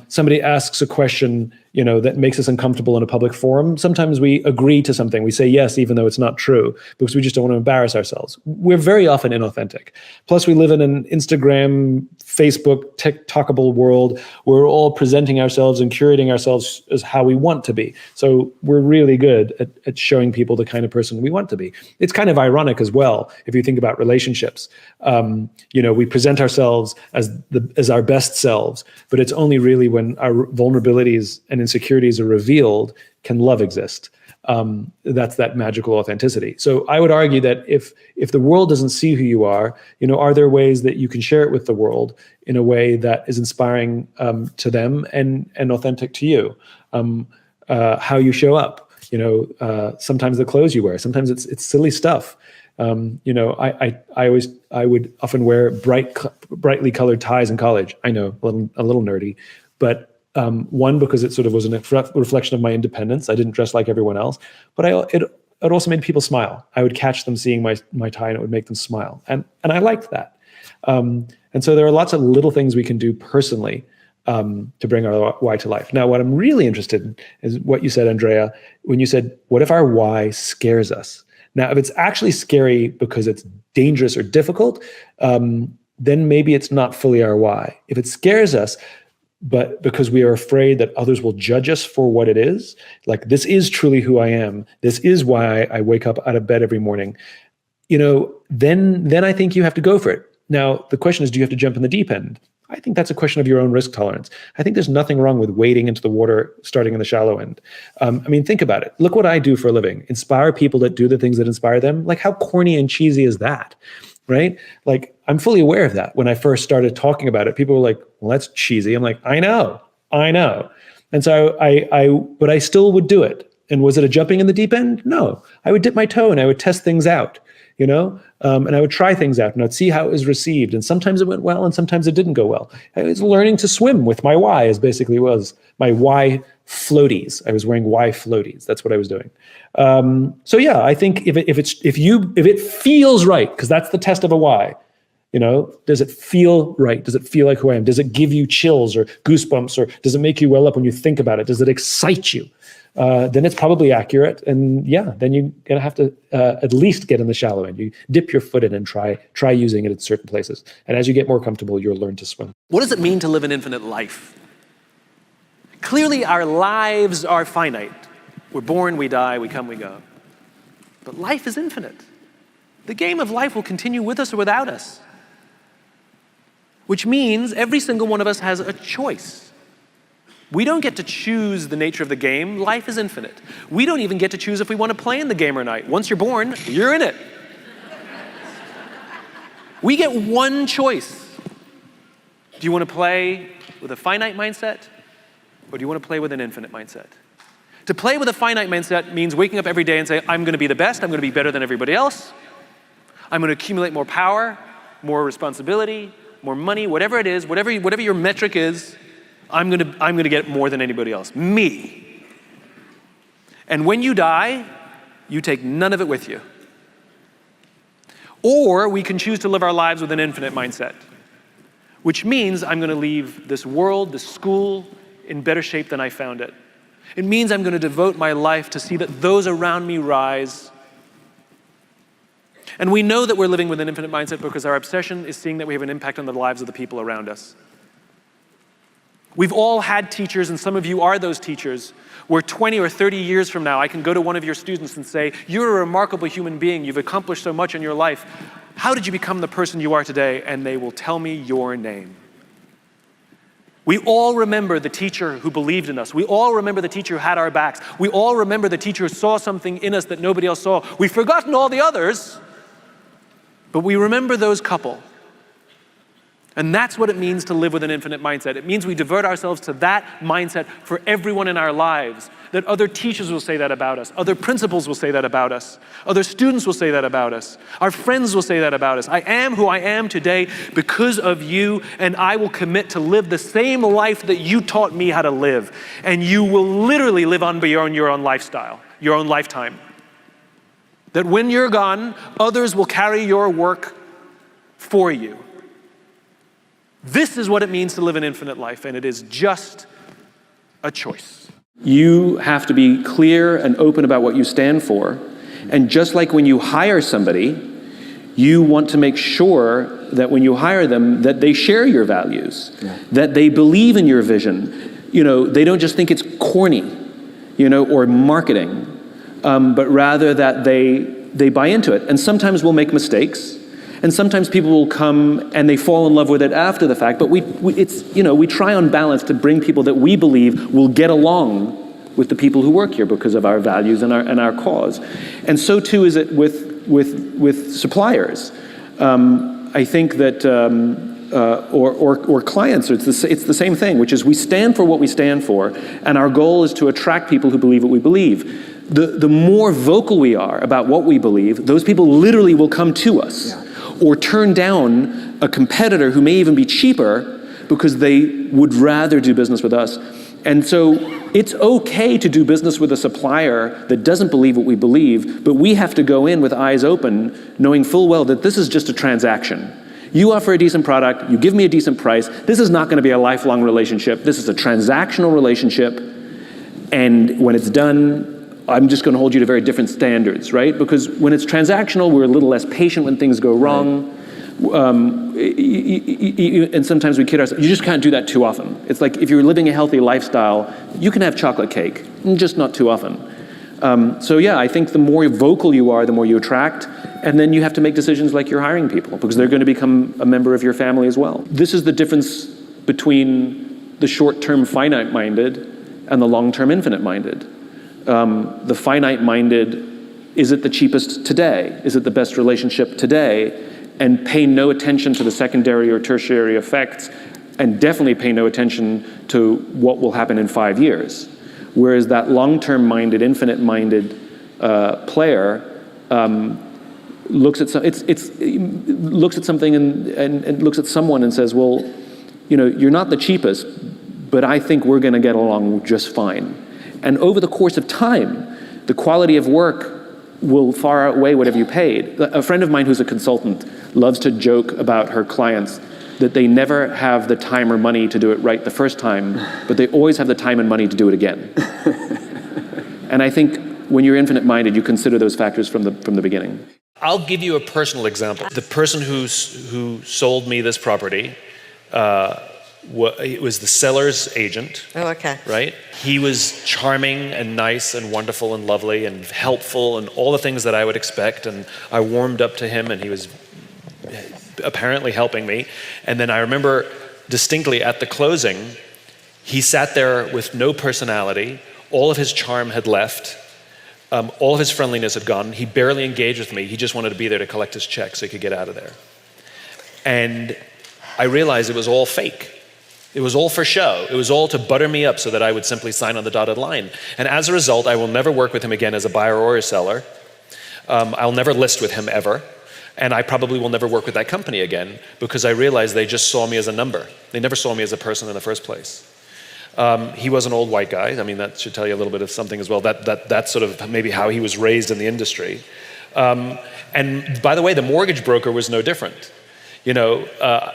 Somebody asks a question, that makes us uncomfortable in a public forum. Sometimes we agree to something. We say yes, even though it's not true, because we just don't want to embarrass ourselves. We're very often inauthentic. Plus, we live in an Instagram, Facebook, TikTokable world. We're all presenting ourselves and curating ourselves as how we want to be. So we're really good at showing people the kind of person we want to be. It's kind of ironic as well, if you think about relationships. We present ourselves as our best selves, but it's only really when our vulnerabilities and insecurities are revealed can love exist. That's that magical authenticity. So I would argue that if the world doesn't see who you are there ways that you can share it with the world in a way that is inspiring to them and authentic to you? How you show up, sometimes the clothes you wear, sometimes it's silly stuff. I would often wear brightly colored ties in college. I know, a little nerdy, but one, because it sort of was a reflection of my independence. I didn't dress like everyone else, but it also made people smile. I would catch them seeing my tie and it would make them smile. And I liked that. And so there are lots of little things we can do personally to bring our why to life. Now, what I'm really interested in is what you said, Andrea, when you said, what if our why scares us? Now, if it's actually scary because it's dangerous or difficult, then maybe it's not fully our why. If it scares us, but because we are afraid that others will judge us for what it is, like this is truly who I am, this is why I wake up out of bed every morning, then I think you have to go for it. Now, the question is, do you have to jump in the deep end? I think that's a question of your own risk tolerance. I think there's nothing wrong with wading into the water, starting in the shallow end. Think about it. Look what I do for a living. Inspire people that do the things that inspire them. Like, how corny and cheesy is that? Right? Like, I'm fully aware of that. When I first started talking about it, people were like, well, that's cheesy. I'm like, I know. And so but I still would do it. And was it a jumping in the deep end? No. I would dip my toe and I would test things out, and I would try things out and I'd see how it was received. And sometimes it went well and sometimes it didn't go well. I was learning to swim with my Y, as basically was my Y floaties. I was wearing Y floaties. That's what I was doing. So yeah, I think if it feels right, because that's the test of a why, does it feel right? Does it feel like who I am? Does it give you chills or goosebumps, or does it make you well up when you think about it? Does it excite you? Then it's probably accurate. And yeah, then you're going to have to at least get in the shallow end. You dip your foot in and try using it in certain places. And as you get more comfortable, you'll learn to swim. What does it mean to live an infinite life? Clearly, our lives are finite. We're born, we die, we come, we go. But life is infinite. The game of life will continue with us or without us. Which means every single one of us has a choice. We don't get to choose the nature of the game. Life is infinite. We don't even get to choose if we want to play in the game or not. Once you're born, you're in it. We get one choice. Do you want to play with a finite mindset, or do you want to play with an infinite mindset? To play with a finite mindset means waking up every day and say, I'm going to be the best, I'm going to be better than everybody else, I'm going to accumulate more power, more responsibility, more money, whatever it is, whatever your metric is, I'm going to get more than anybody else. Me. And when you die, you take none of it with you. Or we can choose to live our lives with an infinite mindset, which means I'm going to leave this world, this school, in better shape than I found it. It means I'm going to devote my life to see that those around me rise. And we know that we're living with an infinite mindset because our obsession is seeing that we have an impact on the lives of the people around us. We've all had teachers, and some of you are those teachers, where 20 or 30 years from now, I can go to one of your students and say, you're a remarkable human being, you've accomplished so much in your life. How did you become the person you are today? And they will tell me your name. We all remember the teacher who believed in us. We all remember the teacher who had our backs. We all remember the teacher who saw something in us that nobody else saw. We've forgotten all the others, but we remember those couple. And that's what it means to live with an infinite mindset. It means we devote ourselves to that mindset for everyone in our lives. That other teachers will say that about us. Other principals will say that about us. Other students will say that about us. Our friends will say that about us. I am who I am today because of you, and I will commit to live the same life that you taught me how to live. And you will literally live on beyond your own lifestyle, your own lifetime. That when you're gone, others will carry your work for you. This is what it means to live an infinite life, and it is just a choice. You have to be clear and open about what you stand for. And just like when you hire somebody, you want to make sure that when you hire them, that they share your values, that they believe in your vision. They don't just think it's corny, or marketing, but rather that they buy into it. And sometimes we'll make mistakes. And sometimes people will come and they fall in love with it after the fact, but we try on balance to bring people that we believe will get along with the people who work here because of our values and our cause. And so too is it with suppliers. I think that or clients, it's the same thing, which is we stand for what we stand for, and our goal is to attract people who believe what we believe. The more vocal we are about what we believe, those people literally will come to us. Or turn down a competitor who may even be cheaper because they would rather do business with us. And so it's okay to do business with a supplier that doesn't believe what we believe, but we have to go in with eyes open, knowing full well that this is just a transaction. You offer a decent product, you give me a decent price. This is not going to be a lifelong relationship. This is a transactional relationship. And when it's done, I'm just going to hold you to very different standards, right? Because when it's transactional, we're a little less patient when things go wrong. And sometimes we kid ourselves. You just can't do that too often. It's like if you're living a healthy lifestyle, you can have chocolate cake, just not too often. So yeah, I think the more vocal you are, the more you attract. And then you have to make decisions like you're hiring people, because they're going to become a member of your family as well. This is the difference between the short-term finite-minded and the long-term infinite-minded. The finite-minded, is it the cheapest today? Is it the best relationship today? And pay no attention to the secondary or tertiary effects, and definitely pay no attention to what will happen in 5 years. Whereas that long-term minded, infinite-minded player looks at something and looks at someone and says, well, you know, you're not the cheapest, but I think we're going to get along just fine. And over the course of time, the quality of work will far outweigh whatever you paid. A friend of mine who's a consultant loves to joke about her clients that they never have the time or money to do it right the first time, but they always have the time and money to do it again. And I think when you're infinite-minded, you consider those factors from the beginning. I'll give you a personal example. The person who sold me this property, it was the seller's agent. Oh, okay. Right? He was charming and nice and wonderful and lovely and helpful and all the things that I would expect. And I warmed up to him, and he was apparently helping me. And then I remember distinctly at the closing, he sat there with no personality. All of his charm had left. All of his friendliness had gone. He barely engaged with me. He just wanted to be there to collect his check so he could get out of there. And I realized it was all fake. It was all for show. It was all to butter me up so that I would simply sign on the dotted line. And as a result, I will never work with him again as a buyer or a seller. I'll never list with him ever. And I probably will never work with that company again, because I realized they just saw me as a number. They never saw me as a person in the first place. He was an old white guy. I mean, that should tell you a little bit of something as well. That's sort of maybe how he was raised in the industry. And by the way, the mortgage broker was no different. You know,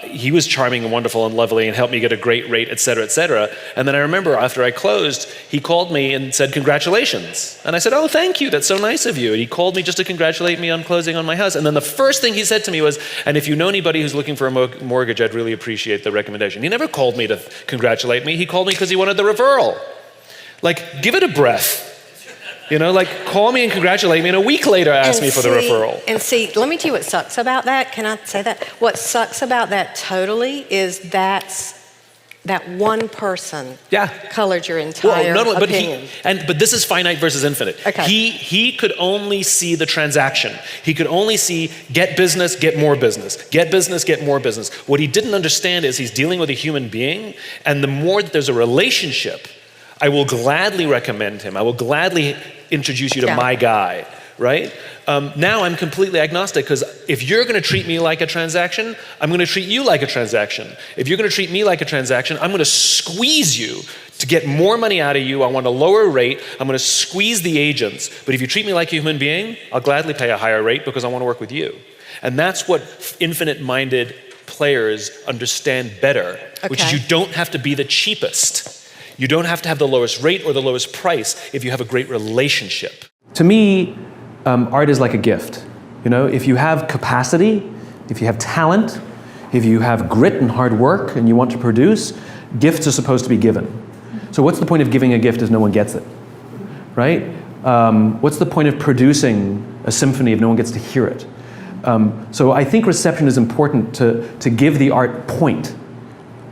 he was charming and wonderful and lovely and helped me get a great rate, et cetera, et cetera. And then I remember after I closed, he called me and said, congratulations. And I said, oh, thank you. That's so nice of you. And he called me just to congratulate me on closing on my house. And then the first thing he said to me was, and if you know anybody who's looking for a mortgage, I'd really appreciate the recommendation. He never called me to congratulate me. He called me because he wanted the referral. Like, give it a breath. You know, like, call me and congratulate me, and a week later ask me for the referral. And see, let me tell you what sucks about that. Can I say that? What sucks about that totally is that one person colored your entire opinion. But this is finite versus infinite. Okay. He could only see the transaction. He could only see get business, get more business. Get business, get more business. What he didn't understand is he's dealing with a human being, and the more that there's a relationship, I will gladly recommend him. I will gladly introduce you to my guy, right? Now I'm completely agnostic, because if you're going to treat me like a transaction, I'm going to treat you like a transaction. If you're going to treat me like a transaction, I'm going to squeeze you to get more money out of you. I want a lower rate. I'm going to squeeze the agents. But if you treat me like a human being, I'll gladly pay a higher rate because I want to work with you. And that's what infinite-minded players understand better, which is you don't have to be the cheapest. You don't have to have the lowest rate or the lowest price if you have a great relationship. To me, art is like a gift. You know, if you have capacity, if you have talent, if you have grit and hard work and you want to produce, gifts are supposed to be given. So what's the point of giving a gift if no one gets it, right? What's the point of producing a symphony if no one gets to hear it? So I think reception is important to give the art point,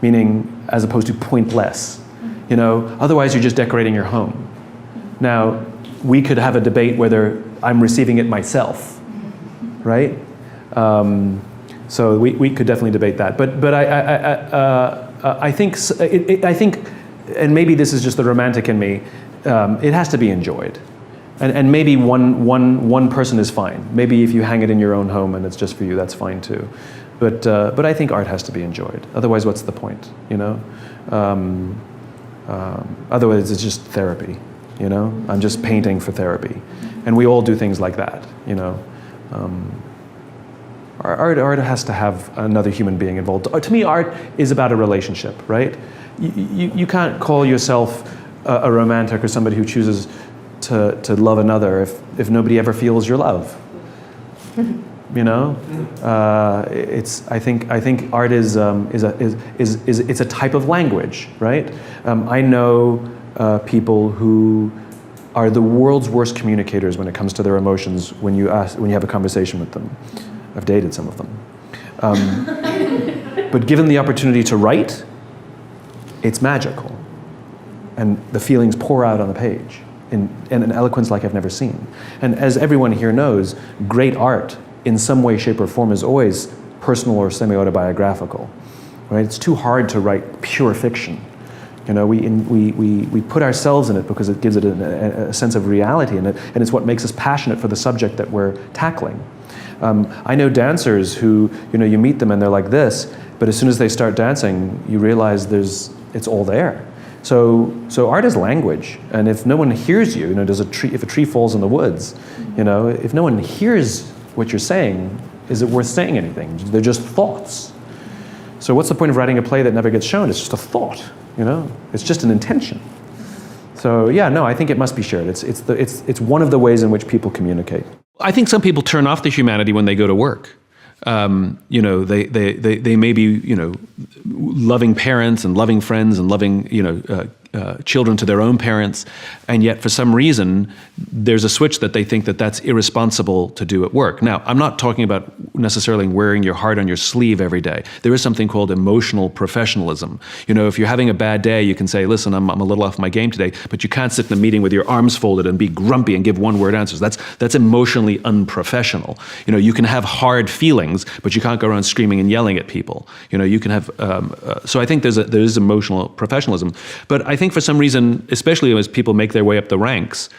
meaning as opposed to pointless. You know, otherwise you're just decorating your home. Now, we could have a debate whether I'm receiving it myself, right? So we could definitely debate that. But I think, and maybe this is just the romantic in me, it has to be enjoyed. And maybe one person is fine. Maybe if you hang it in your own home and it's just for you, that's fine too. But I think art has to be enjoyed. Otherwise, what's the point, you know? Otherwise, it's just therapy. You know, I'm just painting for therapy, and we all do things like that. You know, art has to have another human being involved. To me, art is about a relationship, right? You can't call yourself a romantic or somebody who chooses to love another if nobody ever feels your love. You know, I think art is a type of language, right? I know people who are the world's worst communicators when it comes to their emotions when you have a conversation with them. I've dated some of them. But given the opportunity to write, it's magical. And the feelings pour out on the page in an eloquence like I've never seen. And as everyone here knows, great art in some way, shape, or form is always personal or semi-autobiographical, right? It's too hard to write pure fiction. You know, we put ourselves in it because it gives it a sense of reality in it, and it's what makes us passionate for the subject that we're tackling. I know dancers who, you know, you meet them and they're like this, but as soon as they start dancing, you realize it's all there. So art is language, and if no one hears you, you know, if a tree falls in the woods, you know, if no one hears what you're saying, is it worth saying anything? They're just thoughts. So what's the point of writing a play that never gets shown? It's just a thought, you know? It's just an intention. So yeah, no, I think it must be shared. It's one of the ways in which people communicate. I think some people turn off the humanity when they go to work. You know, they may be, you know, loving parents and loving friends and loving, you know, children to their own parents, and yet for some reason there's a switch that they think that that's irresponsible to do at work. Now, I'm not talking about necessarily wearing your heart on your sleeve every day. There is something called emotional professionalism. You know, if you're having a bad day, you can say, listen, I'm a little off my game today, but you can't sit in a meeting with your arms folded and be grumpy and give one-word answers. That's emotionally unprofessional. You know, you can have hard feelings, but you can't go around screaming and yelling at people. You know, you can have, so I think there is emotional professionalism, but I think for some reason, especially as people make their way up the ranks,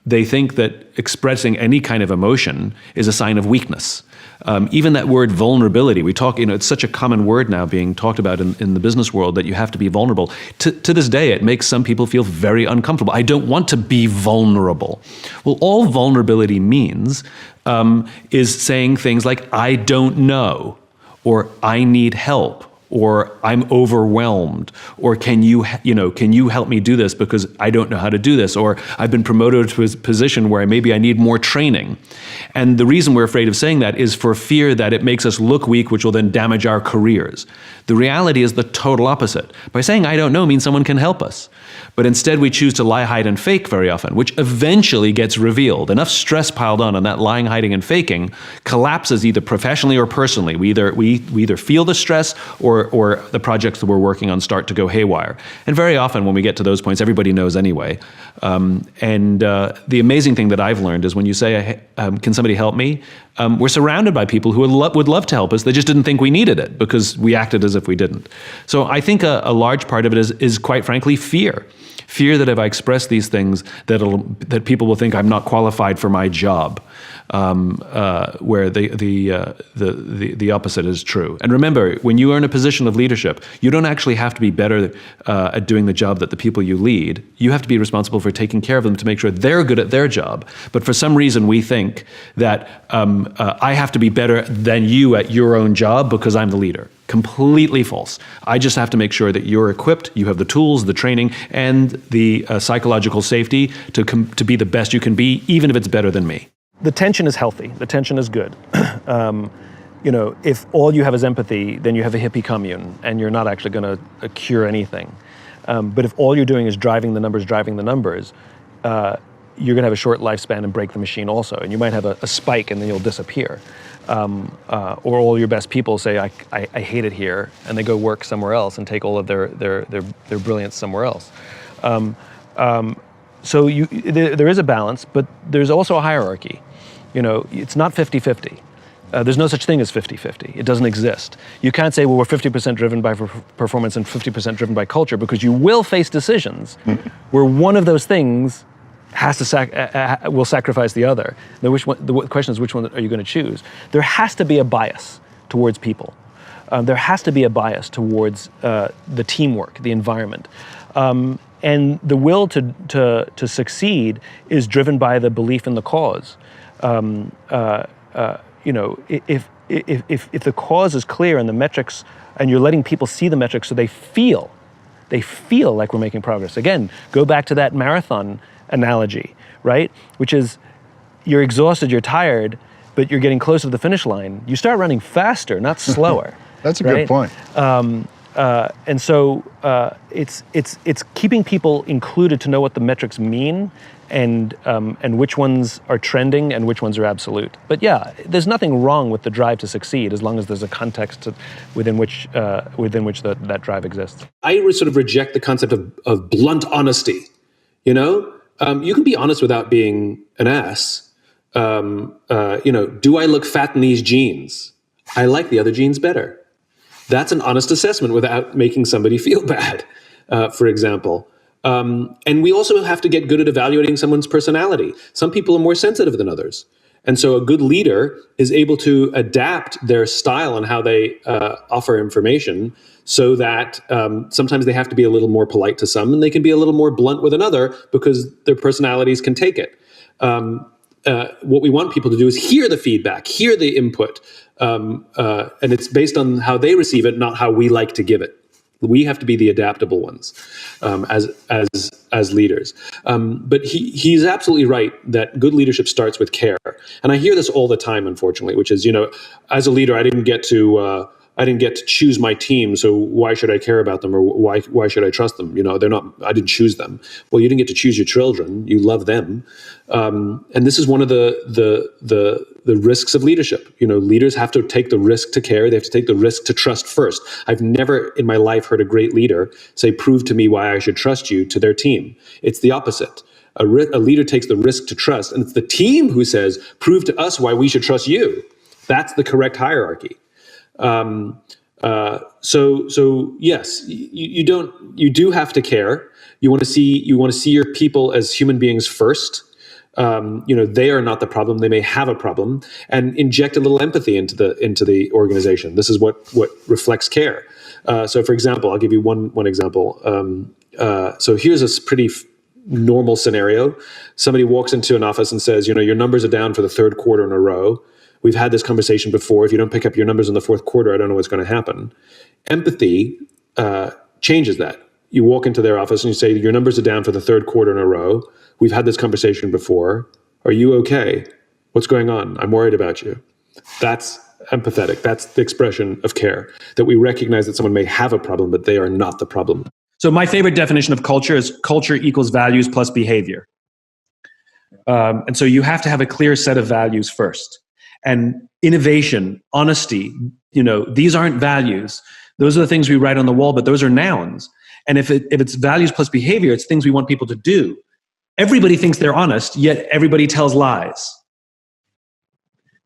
they think that expressing any kind of emotion is a sign of weakness. Even that word vulnerability, we talk, you know, it's such a common word now being talked about in the business world that you have to be vulnerable. To this day, it makes some people feel very uncomfortable. I don't want to be vulnerable. Well, all vulnerability means is saying things like, I don't know, or I need help, or I'm overwhelmed, or can you help me do this because I don't know how to do this, or I've been promoted to a position where maybe I need more training. And the reason we're afraid of saying that is for fear that it makes us look weak, which will then damage our careers. The reality is the total opposite. By saying I don't know means someone can help us. But instead we choose to lie, hide, and fake very often, which eventually gets revealed. Enough stress piled on that lying, hiding, and faking collapses either professionally or personally. We either feel the stress or the projects that we're working on start to go haywire. And very often when we get to those points, everybody knows anyway. The amazing thing that I've learned is when you say, can somebody help me? We're surrounded by people who would love to help us. They just didn't think we needed it because we acted as if we didn't. So I think a large part of it is quite frankly fear. Fear that if I express these things, that people will think I'm not qualified for my job, where the opposite is true. And remember, when you are in a position of leadership, you don't actually have to be better at doing the job that the people you lead. You have to be responsible for taking care of them to make sure they're good at their job. But for some reason, we think that I have to be better than you at your own job because I'm the leader. Completely false. I just have to make sure that you're equipped, you have the tools, the training, and the psychological safety to be the best you can be, even if it's better than me. The tension is healthy. The tension is good. You know, if all you have is empathy, then you have a hippie commune, and you're not actually going to cure anything. But if all you're doing is driving the numbers, you're going to have a short lifespan and break the machine also. And you might have a spike, and then you'll disappear. Or all your best people say, I hate it here, and they go work somewhere else and take all of their brilliance somewhere else. So there is a balance, but there's also a hierarchy. You know, it's not 50-50. There's no such thing as 50-50. It doesn't exist. You can't say, well, we're 50% driven by performance and 50% driven by culture, because you will face decisions where one of those things has to will sacrifice the other. The question is, which one are you going to choose? There has to be a bias towards people. There has to be a bias towards the teamwork, the environment. And the will to succeed is driven by the belief in the cause. If the cause is clear and the metrics, and you're letting people see the metrics so they feel like we're making progress. Again, go back to that marathon analogy, right? Which is, you're exhausted, you're tired, but you're getting close to the finish line. You start running faster, not slower. That's a right? good point. And so it's keeping people included to know what the metrics mean, and which ones are trending and which ones are absolute. But yeah, there's nothing wrong with the drive to succeed as long as there's a context within which that drive exists. I sort of reject the concept of blunt honesty. You know, you can be honest without being an ass. Do I look fat in these jeans? I like the other jeans better. That's an honest assessment without making somebody feel bad, for example. And we also have to get good at evaluating someone's personality. Some people are more sensitive than others. And so a good leader is able to adapt their style and how they offer information so that sometimes they have to be a little more polite to some, and they can be a little more blunt with another because their personalities can take it. What we want people to do is hear the feedback, hear the input, and it's based on how they receive it, not how we like to give it. We have to be the adaptable ones as leaders. But he's absolutely right that good leadership starts with care. And I hear this all the time, unfortunately, which is, as a leader, I didn't get to choose my team, so why should I care about them, or why should I trust them? They're not. I didn't choose them. Well, you didn't get to choose your children. You love them, and this is one of the risks of leadership. Leaders have to take the risk to care. They have to take the risk to trust first. I've never in my life heard a great leader say, "Prove to me why I should trust you," to their team. It's the opposite. A leader takes the risk to trust, and it's the team who says, "Prove to us why we should trust you." That's the correct hierarchy. So yes, you do have to care. You want to see your people as human beings first. They are not the problem. They may have a problem, and inject a little empathy into the organization. This is what reflects care. So for example, I'll give you one example. So here's a pretty normal scenario. Somebody walks into an office and says, your numbers are down for the third quarter in a row. We've had this conversation before. If you don't pick up your numbers in the fourth quarter, I don't know what's going to happen. Empathy changes that. You walk into their office and you say, your numbers are down for the third quarter in a row. We've had this conversation before. Are you okay? What's going on? I'm worried about you. That's empathetic. That's the expression of care, that we recognize that someone may have a problem, but they are not the problem. So my favorite definition of culture is culture equals values plus behavior. And so you have to have a clear set of values first. And innovation, honesty, these aren't values. Those are the things we write on the wall, but those are nouns. And if it's values plus behavior, it's things we want people to do. Everybody thinks they're honest, yet everybody tells lies.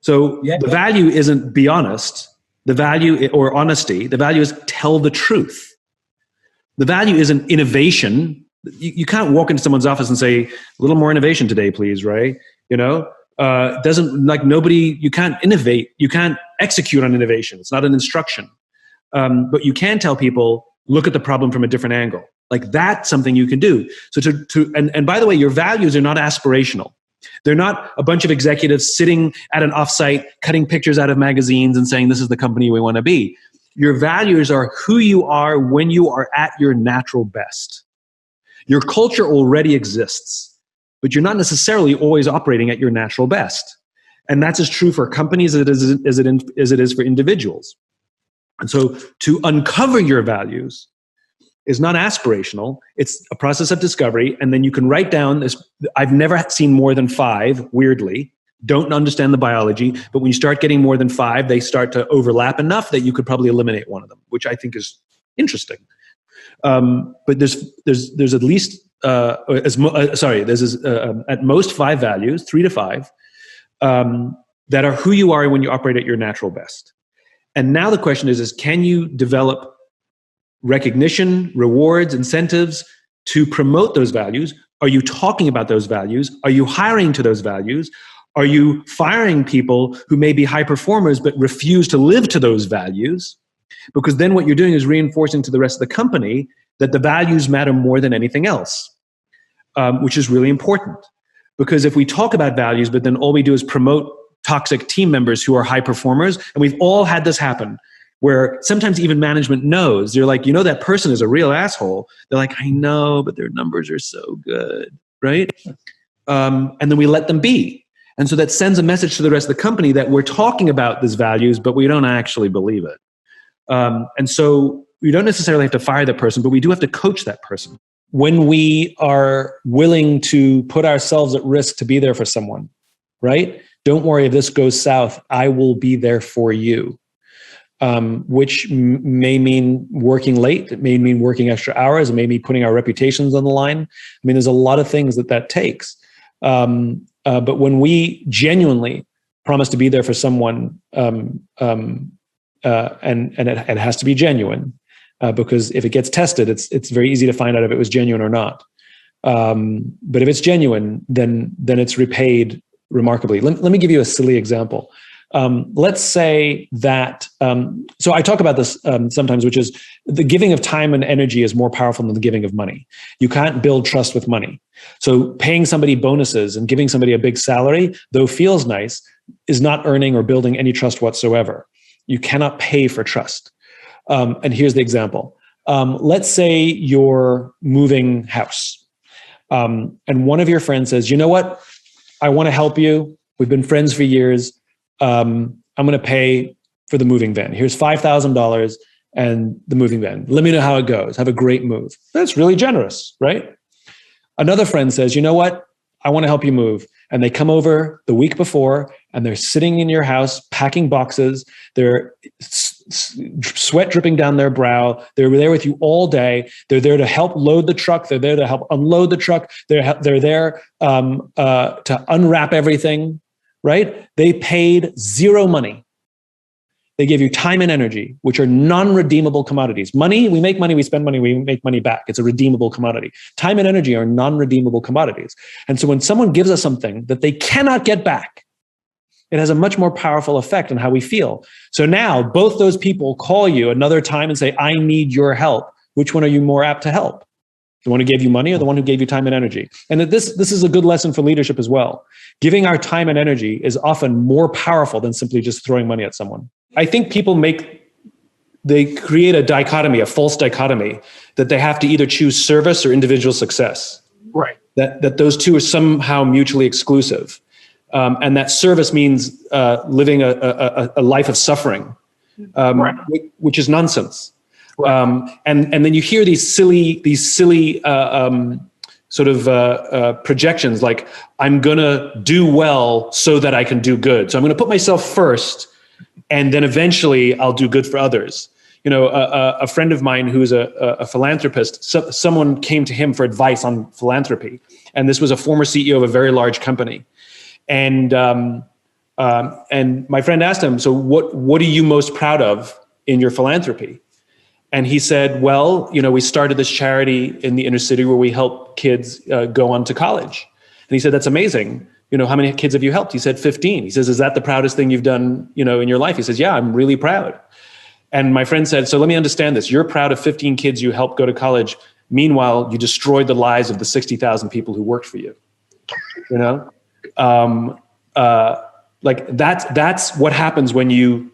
So the value isn't be honest, the value, or honesty, the value is tell the truth. The value isn't innovation. You can't walk into someone's office and say, a little more innovation today, please, right? You can't innovate, you can't execute on innovation. It's not an instruction. But you can tell people, look at the problem from a different angle. Like that's something you can do. So and by the way, your values are not aspirational. They're not a bunch of executives sitting at an offsite, cutting pictures out of magazines and saying, this is the company we want to be. Your values are who you are when you are at your natural best. Your culture already exists, but you're not necessarily always operating at your natural best. And that's as true for companies as it is for individuals. And so to uncover your values is not aspirational. It's a process of discovery. And then you can write down this. I've never seen more than 5, weirdly. Don't understand the biology. But when you start getting more than 5, they start to overlap enough that you could probably eliminate one of them, which I think is interesting. But there's at least at most 5 values, 3 to 5, that are who you are when you operate at your natural best. And now the question is can you develop recognition, rewards, incentives to promote those values? Are you talking about those values? Are you hiring to those values? Are you firing people who may be high performers but refuse to live to those values? Because then what you're doing is reinforcing to the rest of the company that the values matter more than anything else, which is really important. Because if we talk about values, but then all we do is promote toxic team members who are high performers, and we've all had this happen, where sometimes even management knows, they're like, that person is a real asshole. They're like, I know, but their numbers are so good, right? And then we let them be. And so that sends a message to the rest of the company that we're talking about these values, but we don't actually believe it. And so we don't necessarily have to fire that person, but we do have to coach that person. When we are willing to put ourselves at risk to be there for someone, right? Don't worry if this goes south, I will be there for you. Which may mean working late. It may mean working extra hours. It may mean putting our reputations on the line. I mean, there's a lot of things that takes. But when we genuinely promise to be there for someone, and it has to be genuine, because if it gets tested, it's very easy to find out if it was genuine or not. But if it's genuine, then it's repaid remarkably. Let me give you a silly example. Let's say that, so I talk about this sometimes, which is the giving of time and energy is more powerful than the giving of money. You can't build trust with money. So paying somebody bonuses and giving somebody a big salary, though feels nice, is not earning or building any trust whatsoever. You cannot pay for trust. And here's the example. Let's say you're moving house, and one of your friends says, you know what? I want to help you. We've been friends for years. I'm going to pay for the moving van. Here's $5,000 and the moving van. Let me know how it goes. Have a great move. That's really generous, right? Another friend says, you know what? I want to help you move. And they come over the week before and they're sitting in your house, packing boxes. They're sweat dripping down their brow. They're there with you all day. They're there to help load the truck. They're there to help unload the truck. They're there to unwrap everything. Right? They paid zero money. They gave you time and energy, which are non-redeemable commodities. Money, we make money, we spend money, we make money back. It's a redeemable commodity. Time and energy are non-redeemable commodities. And so when someone gives us something that they cannot get back, it has a much more powerful effect on how we feel. So now both those people call you another time and say, I need your help. Which one are you more apt to help? The one who gave you money or the one who gave you time and energy? And that this is a good lesson for leadership as well. Giving our time and energy is often more powerful than simply just throwing money at someone. I think people they create a dichotomy, a false dichotomy, that they have to either choose service or individual success. Right. That those two are somehow mutually exclusive. And that service means living a life of suffering, which is nonsense. Right. And then you hear these silly sort of projections like, I'm going to do well so that I can do good. So I'm going to put myself first, and then eventually I'll do good for others. A friend of mine who's a philanthropist, someone came to him for advice on philanthropy. And this was a former CEO of a very large company. And my friend asked him, so what are you most proud of in your philanthropy? And he said, well, we started this charity in the inner city where we help kids go on to college. And he said, that's amazing. How many kids have you helped? He said, 15. He says, is that the proudest thing you've done, in your life? He says, yeah, I'm really proud. And my friend said, so let me understand this. You're proud of 15 kids you helped go to college. Meanwhile, you destroyed the lives of the 60,000 people who worked for you. That's what happens when you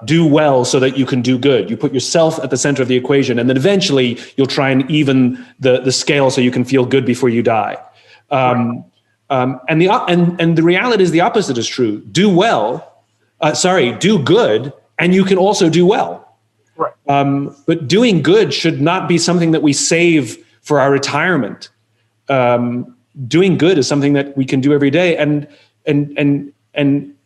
do well so that you can do good. You put yourself at the center of the equation, and then eventually you'll try and even the scale so you can feel good before you die. And the reality is the opposite is true. Do good, and you can also do well. Right. But doing good should not be something that we save for our retirement. Doing good is something that we can do every day, and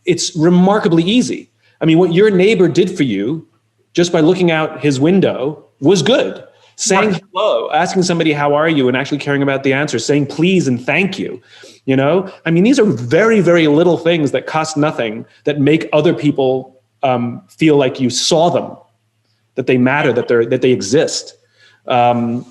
it's remarkably easy. I mean, what your neighbor did for you, just by looking out his window, was good. Saying hello, asking somebody, how are you, and actually caring about the answer, saying please and thank you. I mean, these are very, very little things that cost nothing, that make other people feel like you saw them, that they matter, that they exist. And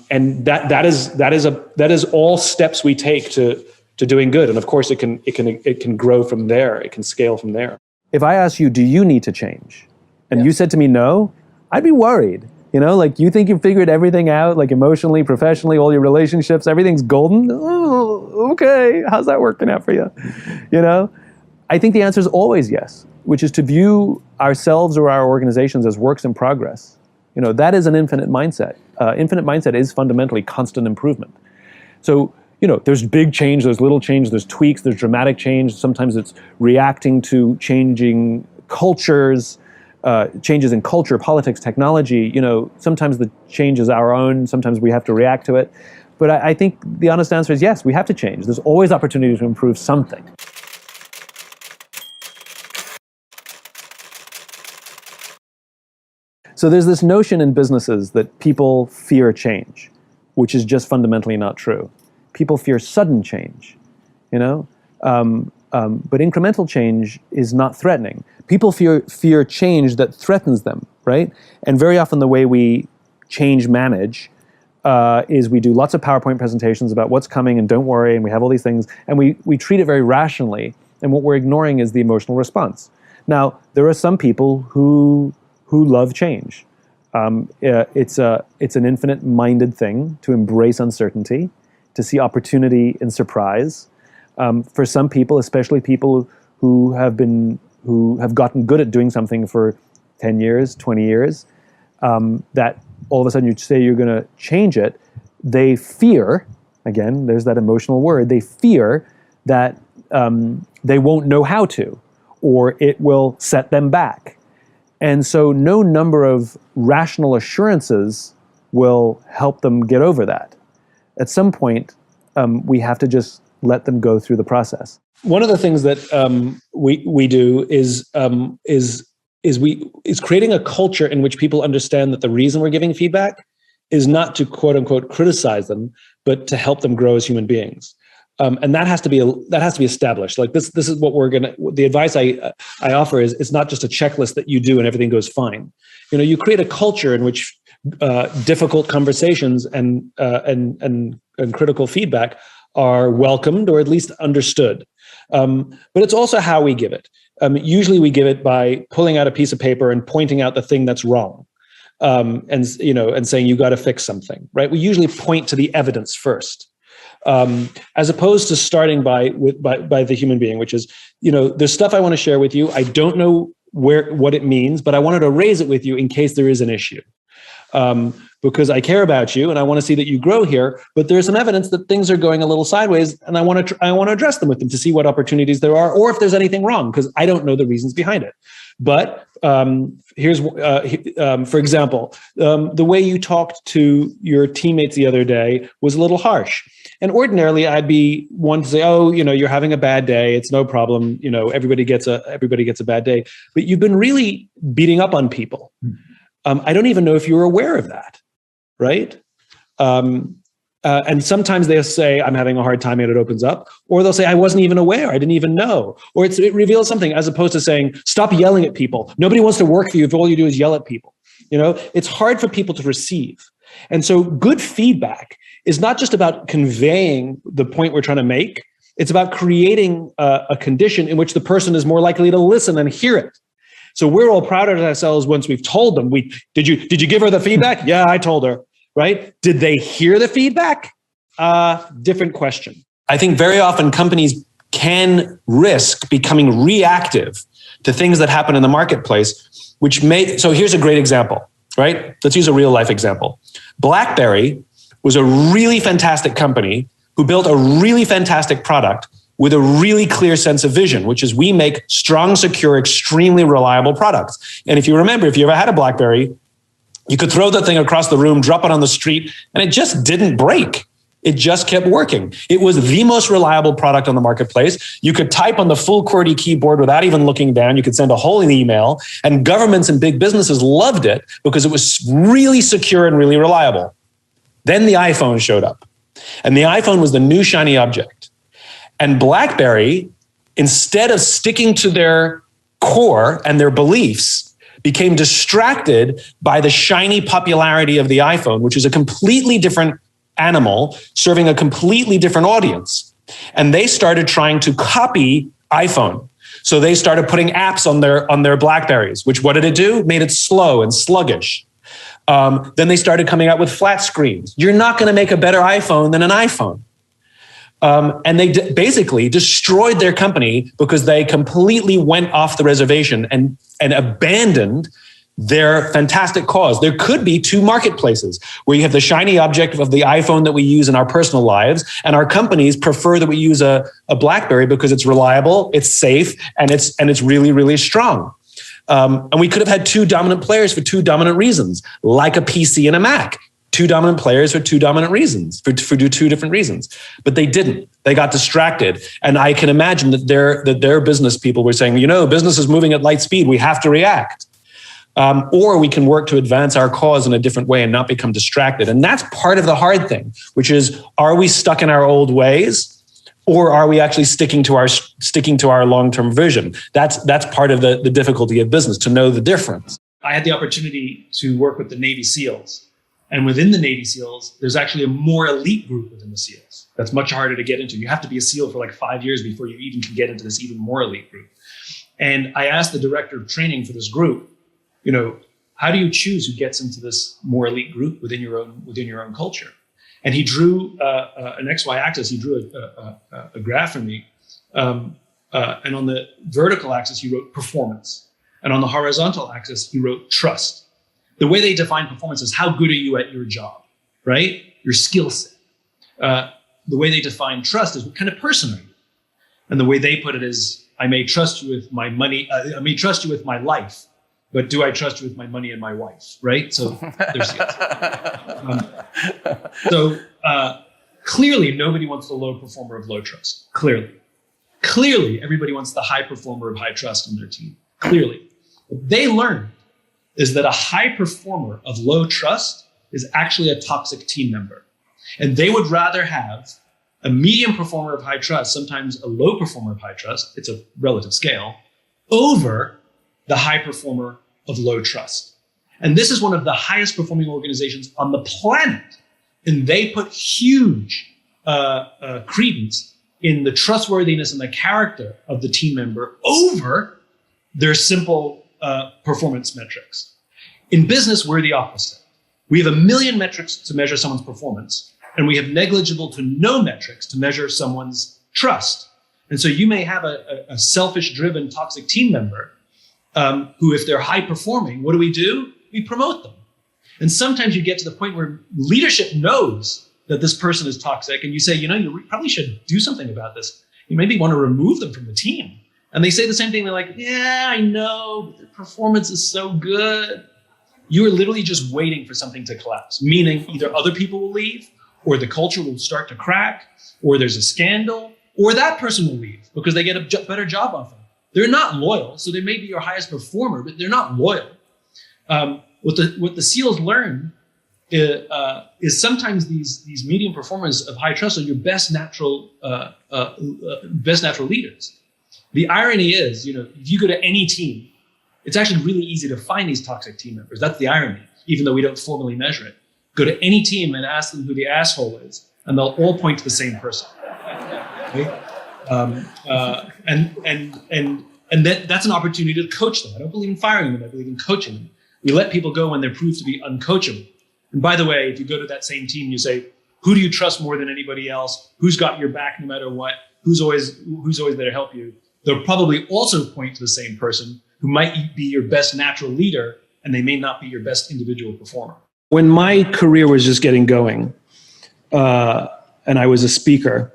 that is all steps we take to doing good. And of course, it can grow from there. It can scale from there. If I asked you, do you need to change? And you said to me, no, I'd be worried. You know, like you think you figured everything out, like emotionally, professionally, all your relationships, everything's golden. Oh, okay. How's that working out for you? You know, I think the answer is always yes, which is to view ourselves or our organizations as works in progress. You know, that is an infinite mindset. Infinite mindset is fundamentally constant improvement. So, you know, there's big change, there's little change, there's tweaks, there's dramatic change. Sometimes it's reacting to changing cultures, changes in culture, politics, technology. You know, sometimes the change is our own, sometimes we have to react to it. But I think the honest answer is yes, we have to change. There's always opportunity to improve something. So there's this notion in businesses that people fear change, which is just fundamentally not true. People fear sudden change, you know? But incremental change is not threatening. People fear change that threatens them, right? And very often the way we change manage is we do lots of PowerPoint presentations about what's coming and don't worry, and we have all these things, and we treat it very rationally, and what we're ignoring is the emotional response. Now, there are some people who love change. It's an infinite-minded thing to embrace uncertainty, to see opportunity in surprise. For some people, especially people who have gotten good at doing something for 10 years, 20 years, that all of a sudden you say you're going to change it, they fear, again, there's that emotional word, they fear that they won't know how to, or it will set them back. And so no number of rational assurances will help them get over that. At some point, we have to just let them go through the process. One of the things that we do is creating a culture in which people understand that the reason we're giving feedback is not to quote unquote criticize them, but to help them grow as human beings. And that has to be established. Like this is what the advice I offer is it's not just a checklist that you do and everything goes fine. You know, you create a culture in which difficult conversations and critical feedback are welcomed or at least understood. But it's also how we give it. Usually we give it by pulling out a piece of paper and pointing out the thing that's wrong. And saying you got to fix something, right? We usually point to the evidence first. As opposed to starting by the human being, which is, you know, there's stuff I want to share with you. I don't know what it means, but I wanted to raise it with you in case there is an issue. Because I care about you and I want to see that you grow here, but there's some evidence that things are going a little sideways, and I want to address them with them to see what opportunities there are, or if there's anything wrong, because I don't know the reasons behind it. But here's, for example, the way you talked to your teammates the other day was a little harsh. And ordinarily, I'd be one to say, "Oh, you know, you're having a bad day. It's no problem. You know, everybody gets a bad day." But you've been really beating up on people. I don't even know if you're aware of that, right? And sometimes they'll say, "I'm having a hard time," and it opens up, or they'll say, "I wasn't even aware. I didn't even know," or it reveals something, as opposed to saying, "Stop yelling at people. Nobody wants to work for you if all you do is yell at people." You know, it's hard for people to receive. And so good feedback is not just about conveying the point we're trying to make. It's about creating a condition in which the person is more likely to listen and hear it. So we're all proud of ourselves once we've told them, did you give her the feedback? Yeah, I told her, right? Did they hear the feedback? Different question. I think very often companies can risk becoming reactive to things that happen in the marketplace, so here's a great example, right? Let's use a real life example. BlackBerry was a really fantastic company who built a really fantastic product with a really clear sense of vision, which is we make strong, secure, extremely reliable products. And if you remember, if you ever had a BlackBerry, you could throw the thing across the room, drop it on the street, and it just didn't break. It just kept working. It was the most reliable product on the marketplace. You could type on the full QWERTY keyboard without even looking down. You could send a whole email, and governments and big businesses loved it because it was really secure and really reliable. Then the iPhone showed up, and the iPhone was the new shiny object. And BlackBerry, instead of sticking to their core and their beliefs, became distracted by the shiny popularity of the iPhone, which is a completely different animal serving a completely different audience. And they started trying to copy iPhone. So they started putting apps on their BlackBerries, which what did it do? Made it slow and sluggish. Then they started coming out with flat screens. You're not going to make a better iPhone than an iPhone. And they basically destroyed their company because they completely went off the reservation and abandoned their fantastic cause. There could be two marketplaces where you have the shiny object of the iPhone that we use in our personal lives, and our companies prefer that we use a BlackBerry because it's reliable, it's safe, and it's really, really strong. And we could have had two dominant players for two dominant reasons, like a PC and a Mac. Two dominant players for two dominant reasons, for two different reasons. But they didn't. They got distracted. And I can imagine that their business people were saying, business is moving at light speed. We have to react. Or we can work to advance our cause in a different way and not become distracted. And that's part of the hard thing, which is, are we stuck in our old ways? Or are we actually sticking to our long-term vision? That's part of the difficulty of business, to know the difference. I had the opportunity to work with the Navy SEALs. And within the Navy SEALs, there's actually a more elite group within the SEALs. That's much harder to get into. You have to be a SEAL for like 5 years before you even can get into this even more elite group. And I asked the director of training for this group, how do you choose who gets into this more elite group within your own culture? And he drew an XY axis. He drew a graph for me. And on the vertical axis, he wrote performance. And on the horizontal axis, he wrote trust. The way they define performance is how good are you at your job, right? Your skill set. The way they define trust is what kind of person are you? And the way they put it is, I may trust you with my money. I may trust you with my life, but do I trust you with my money and my wife, right? So there's SEALs. Clearly, nobody wants the low performer of low trust. Clearly, everybody wants the high performer of high trust on their team. Clearly. What they learned is that a high performer of low trust is actually a toxic team member. And they would rather have a medium performer of high trust, sometimes a low performer of high trust, it's a relative scale, over the high performer of low trust. And this is one of the highest performing organizations on the planet. And they put huge credence in the trustworthiness and the character of the team member over their simple performance metrics. In business, we're the opposite. We have 1 million metrics to measure someone's performance, and we have negligible to no metrics to measure someone's trust. And so you may have a selfish-driven, toxic team member who, if they're high-performing, what do? We promote them. And sometimes you get to the point where leadership knows that this person is toxic, and you say, you probably should do something about this. You maybe want to remove them from the team. And they say the same thing. They're like, yeah, I know, but their performance is so good. You are literally just waiting for something to collapse, meaning either other people will leave, or the culture will start to crack, or there's a scandal, or that person will leave because they get a better job offer. They're not loyal, so they may be your highest performer, but they're not loyal. What the SEALs learn is sometimes these medium performers of high trust are your best natural leaders. The irony is, if you go to any team, it's actually really easy to find these toxic team members. That's the irony, even though we don't formally measure it. Go to any team and ask them who the asshole is, and they'll all point to the same person. Okay? That's an opportunity to coach them. I don't believe in firing them. I believe in coaching them. We let people go when they're proved to be uncoachable. And by the way, if you go to that same team, you say, who do you trust more than anybody else? Who's got your back no matter what? Who's always there to help you? They'll probably also point to the same person who might be your best natural leader, and they may not be your best individual performer. When my career was just getting going, and I was a speaker,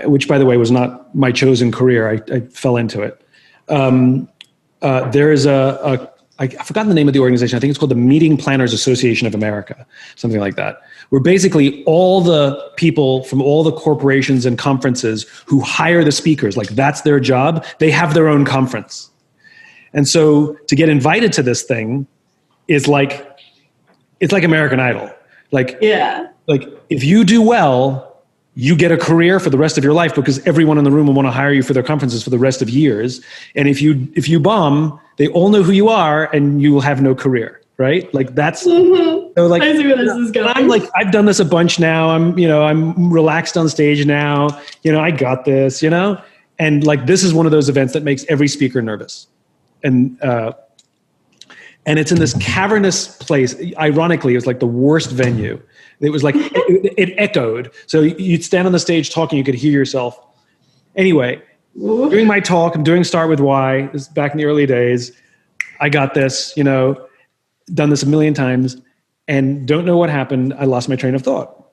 which, by the way, was not my chosen career. I fell into it. There is I've forgotten the name of the organization. I think it's called the Meeting Planners Association of America, something like that, where basically all the people from all the corporations and conferences who hire the speakers, like that's their job, they have their own conference. And so to get invited to this thing is like, it's like American Idol. Like if you do well, you get a career for the rest of your life because everyone in the room will want to hire you for their conferences for the rest of years. And if you bomb, they all know who you are and you will have no career, right? Like that's, so like, I see where this is going. I'm like, I've done this a bunch now. I'm relaxed on stage now. I got this, and like, this is one of those events that makes every speaker nervous. And And it's in this cavernous place. Ironically, it was like the worst venue. It was like, it echoed. So you'd stand on the stage talking, you could hear yourself. Anyway, doing my talk, I'm doing Start With Why, this is back in the early days. I got this, done this a million times, and don't know what happened. I lost my train of thought.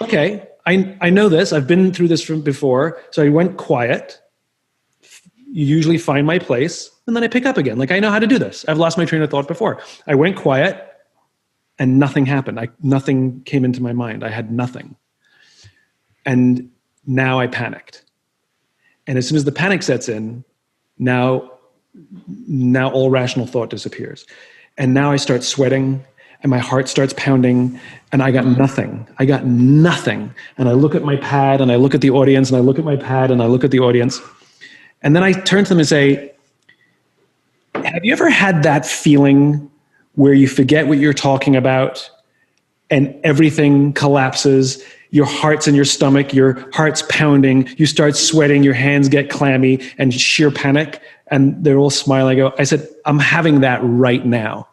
Okay, I know this. I've been through this from before. So I went quiet. You usually find my place, and then I pick up again. Like, I know how to do this. I've lost my train of thought before. I went quiet, and nothing happened. Nothing came into my mind. I had nothing. And now I panicked. And as soon as the panic sets in, now all rational thought disappears. And now I start sweating, and my heart starts pounding, and I got nothing. And I look at my pad, and I look at the audience, and I look at my pad, and I look at the audience. And then I turn to them and say, have you ever had that feeling where you forget what you're talking about and everything collapses? Your heart's in your stomach, your heart's pounding, you start sweating, your hands get clammy and sheer panic. And they're all smiling. I said, I'm having that right now.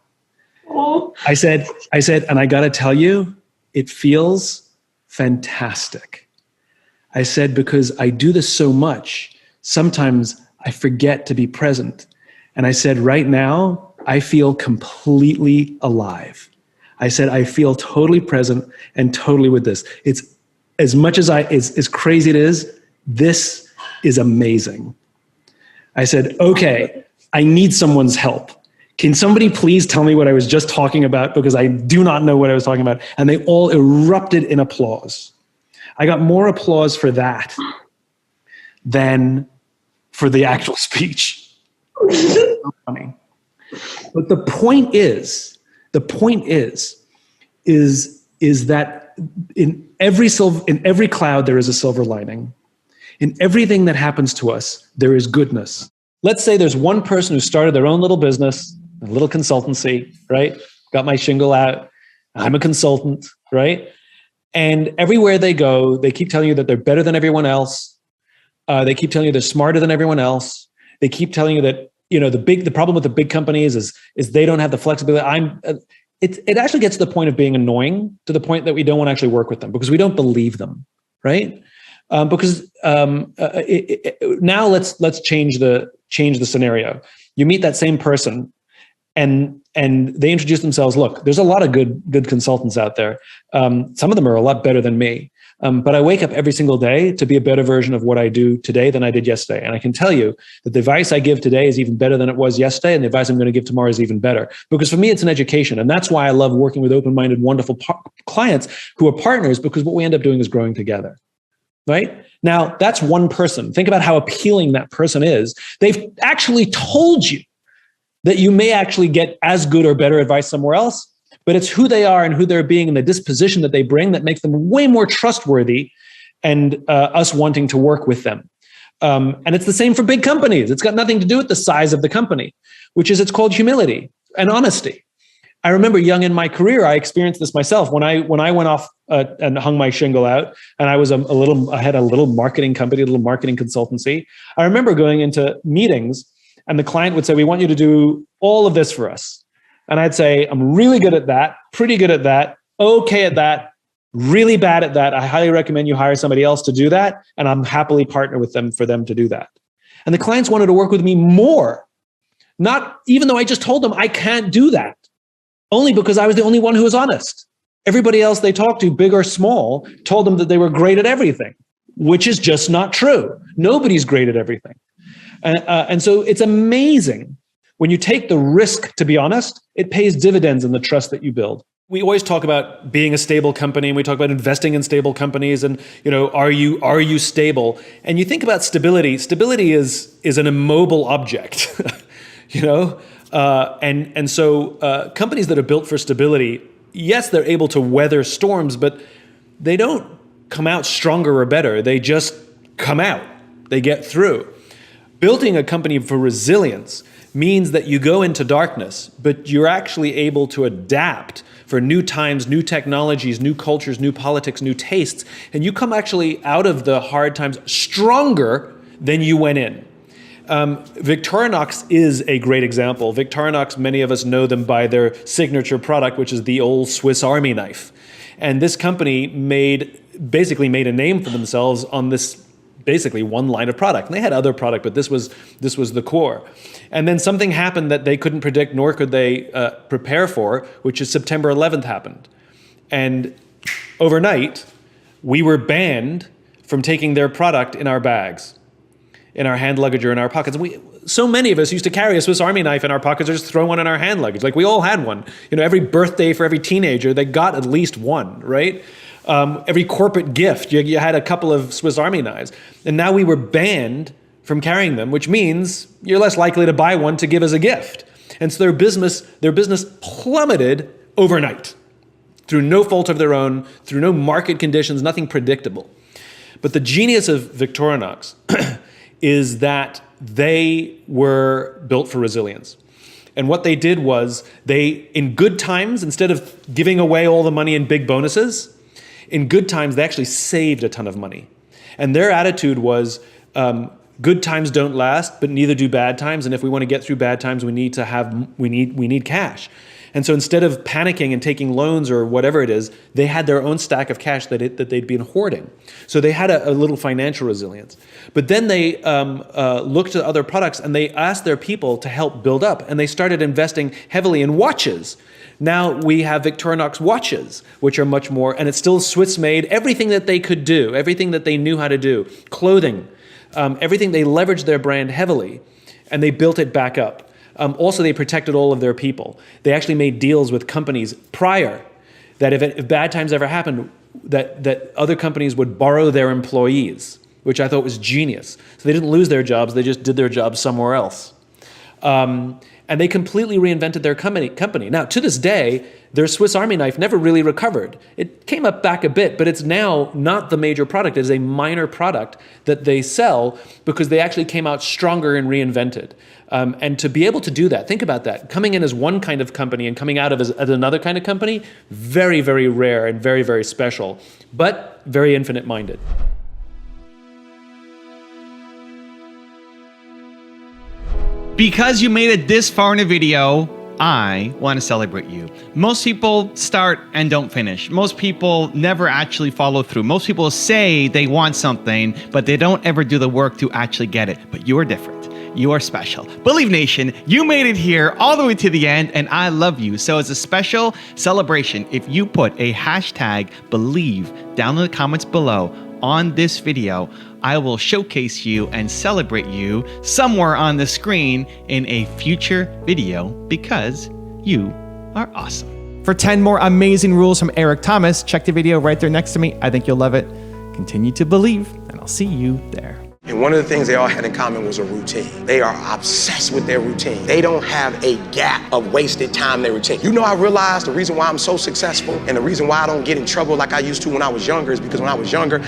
Oh. I said, and I got to tell you, it feels fantastic. I said, because I do this so much, sometimes I forget to be present. And I said, right now, I feel completely alive. I said, I feel totally present and totally with this. It's as much as as crazy it is, this is amazing. I said, okay, I need someone's help. Can somebody please tell me what I was just talking about? Because I do not know what I was talking about. And they all erupted in applause. I got more applause for that than for the actual speech. So funny. But the point is that in every cloud there is a silver lining. In everything that happens to us, there is goodness. Let's say there's one person who started their own little business, a little consultancy, right? Got my shingle out. I'm a consultant, right? And everywhere they go, they keep telling you that they're better than everyone else. They keep telling you they're smarter than everyone else. They keep telling you that, the problem with the big companies is they don't have the flexibility. It actually gets to the point of being annoying, to the point that we don't want to actually work with them because we don't believe them, right? Now let's change the scenario. You meet that same person, and they introduce themselves. Look, there's a lot of good consultants out there. Some of them are a lot better than me. But I wake up every single day to be a better version of what I do today than I did yesterday. And I can tell you that the advice I give today is even better than it was yesterday. And the advice I'm going to give tomorrow is even better. Because for me, it's an education. And that's why I love working with open-minded, wonderful clients who are partners, because what we end up doing is growing together. Right? Now, that's one person. Think about how appealing that person is. They've actually told you that you may actually get as good or better advice somewhere else. But it's who they are and who they're being and the disposition that they bring that makes them way more trustworthy and us wanting to work with them. And it's the same for big companies. It's got nothing to do with the size of the company, it's called humility and honesty. I remember young in my career, I experienced this myself when I went off and hung my shingle out, and I was I had a little marketing company, a little marketing consultancy. I remember going into meetings and the client would say, we want you to do all of this for us. And I'd say, I'm really good at that, pretty good at that, okay at that, really bad at that. I highly recommend you hire somebody else to do that. And I'm happily partner with them for them to do that. And the clients wanted to work with me more. Not even though I just told them I can't do that, only because I was the only one who was honest. Everybody else they talked to, big or small, told them that they were great at everything, which is just not true. Nobody's great at everything. And so it's amazing. When you take the risk to be honest, it pays dividends in the trust that you build. We always talk about being a stable company, and we talk about investing in stable companies, and are you stable? And you think about stability. Stability is an immobile object, and so companies that are built for stability, yes, they're able to weather storms, but they don't come out stronger or better. They just come out. They get through. Building a company for resilience means that you go into darkness, but you're actually able to adapt for new times, new technologies, new cultures, new politics, new tastes, and you come actually out of the hard times stronger than you went in. Victorinox is a great example. Victorinox, many of us know them by their signature product, which is the old Swiss Army knife. And this company basically made a name for themselves on this basically one line of product. And they had other product, but this was the core. And then something happened that they couldn't predict, nor could they prepare for, which is September 11th happened. And overnight, we were banned from taking their product in our bags, in our hand luggage or in our pockets. So many of us used to carry a Swiss Army knife in our pockets or just throw one in our hand luggage. Like we all had one. Every birthday for every teenager, they got at least one, right? Every corporate gift, you had a couple of Swiss Army knives. And now we were banned from carrying them, which means you're less likely to buy one to give as a gift. And so their business plummeted overnight through no fault of their own, through no market conditions, nothing predictable. But the genius of Victorinox is that they were built for resilience. And what they did was in good times, instead of giving away all the money in big bonuses, in good times, they actually saved a ton of money. And their attitude was, good times don't last, but neither do bad times. And if we want to get through bad times, we need cash. And so instead of panicking and taking loans or whatever it is, they had their own stack of cash that they'd been hoarding. So they had a little financial resilience. But then they looked at other products and they asked their people to help build up. And they started investing heavily in watches. Now we have Victorinox watches, which are much more, and it's still Swiss made, everything that they could do, everything that they knew how to do, clothing, everything, they leveraged their brand heavily and they built it back up. Also, they protected all of their people. They actually made deals with companies prior that if bad times ever happened, that other companies would borrow their employees, which I thought was genius. So they didn't lose their jobs, they just did their jobs somewhere else. And they completely reinvented their company. Now, to this day, their Swiss Army knife never really recovered. It came up back a bit, but it's now not the major product. It is a minor product that they sell because they actually came out stronger and reinvented. And to be able to do that, think about that. Coming in as one kind of company and coming out as another kind of company, very, very rare and very, very special, but very infinite-minded. Because you made it this far in a video, I want to celebrate you. Most people start and don't finish. Most people never actually follow through. Most people say they want something, but they don't ever do the work to actually get it. But you are different. You are special. Believe Nation, you made it here all the way to the end, and I love you. So as a special celebration, if you put a hashtag Believe down in the comments below on this video, I will showcase you and celebrate you somewhere on the screen in a future video because you are awesome. For 10 more amazing rules from Eric Thomas, check the video right there next to me. I think you'll love it. Continue to believe, and I'll see you there. And one of the things they all had in common was a routine. They are obsessed with their routine. They don't have a gap of wasted time in their routine. I realized the reason why I'm so successful and the reason why I don't get in trouble like I used to when I was younger is because when I was younger,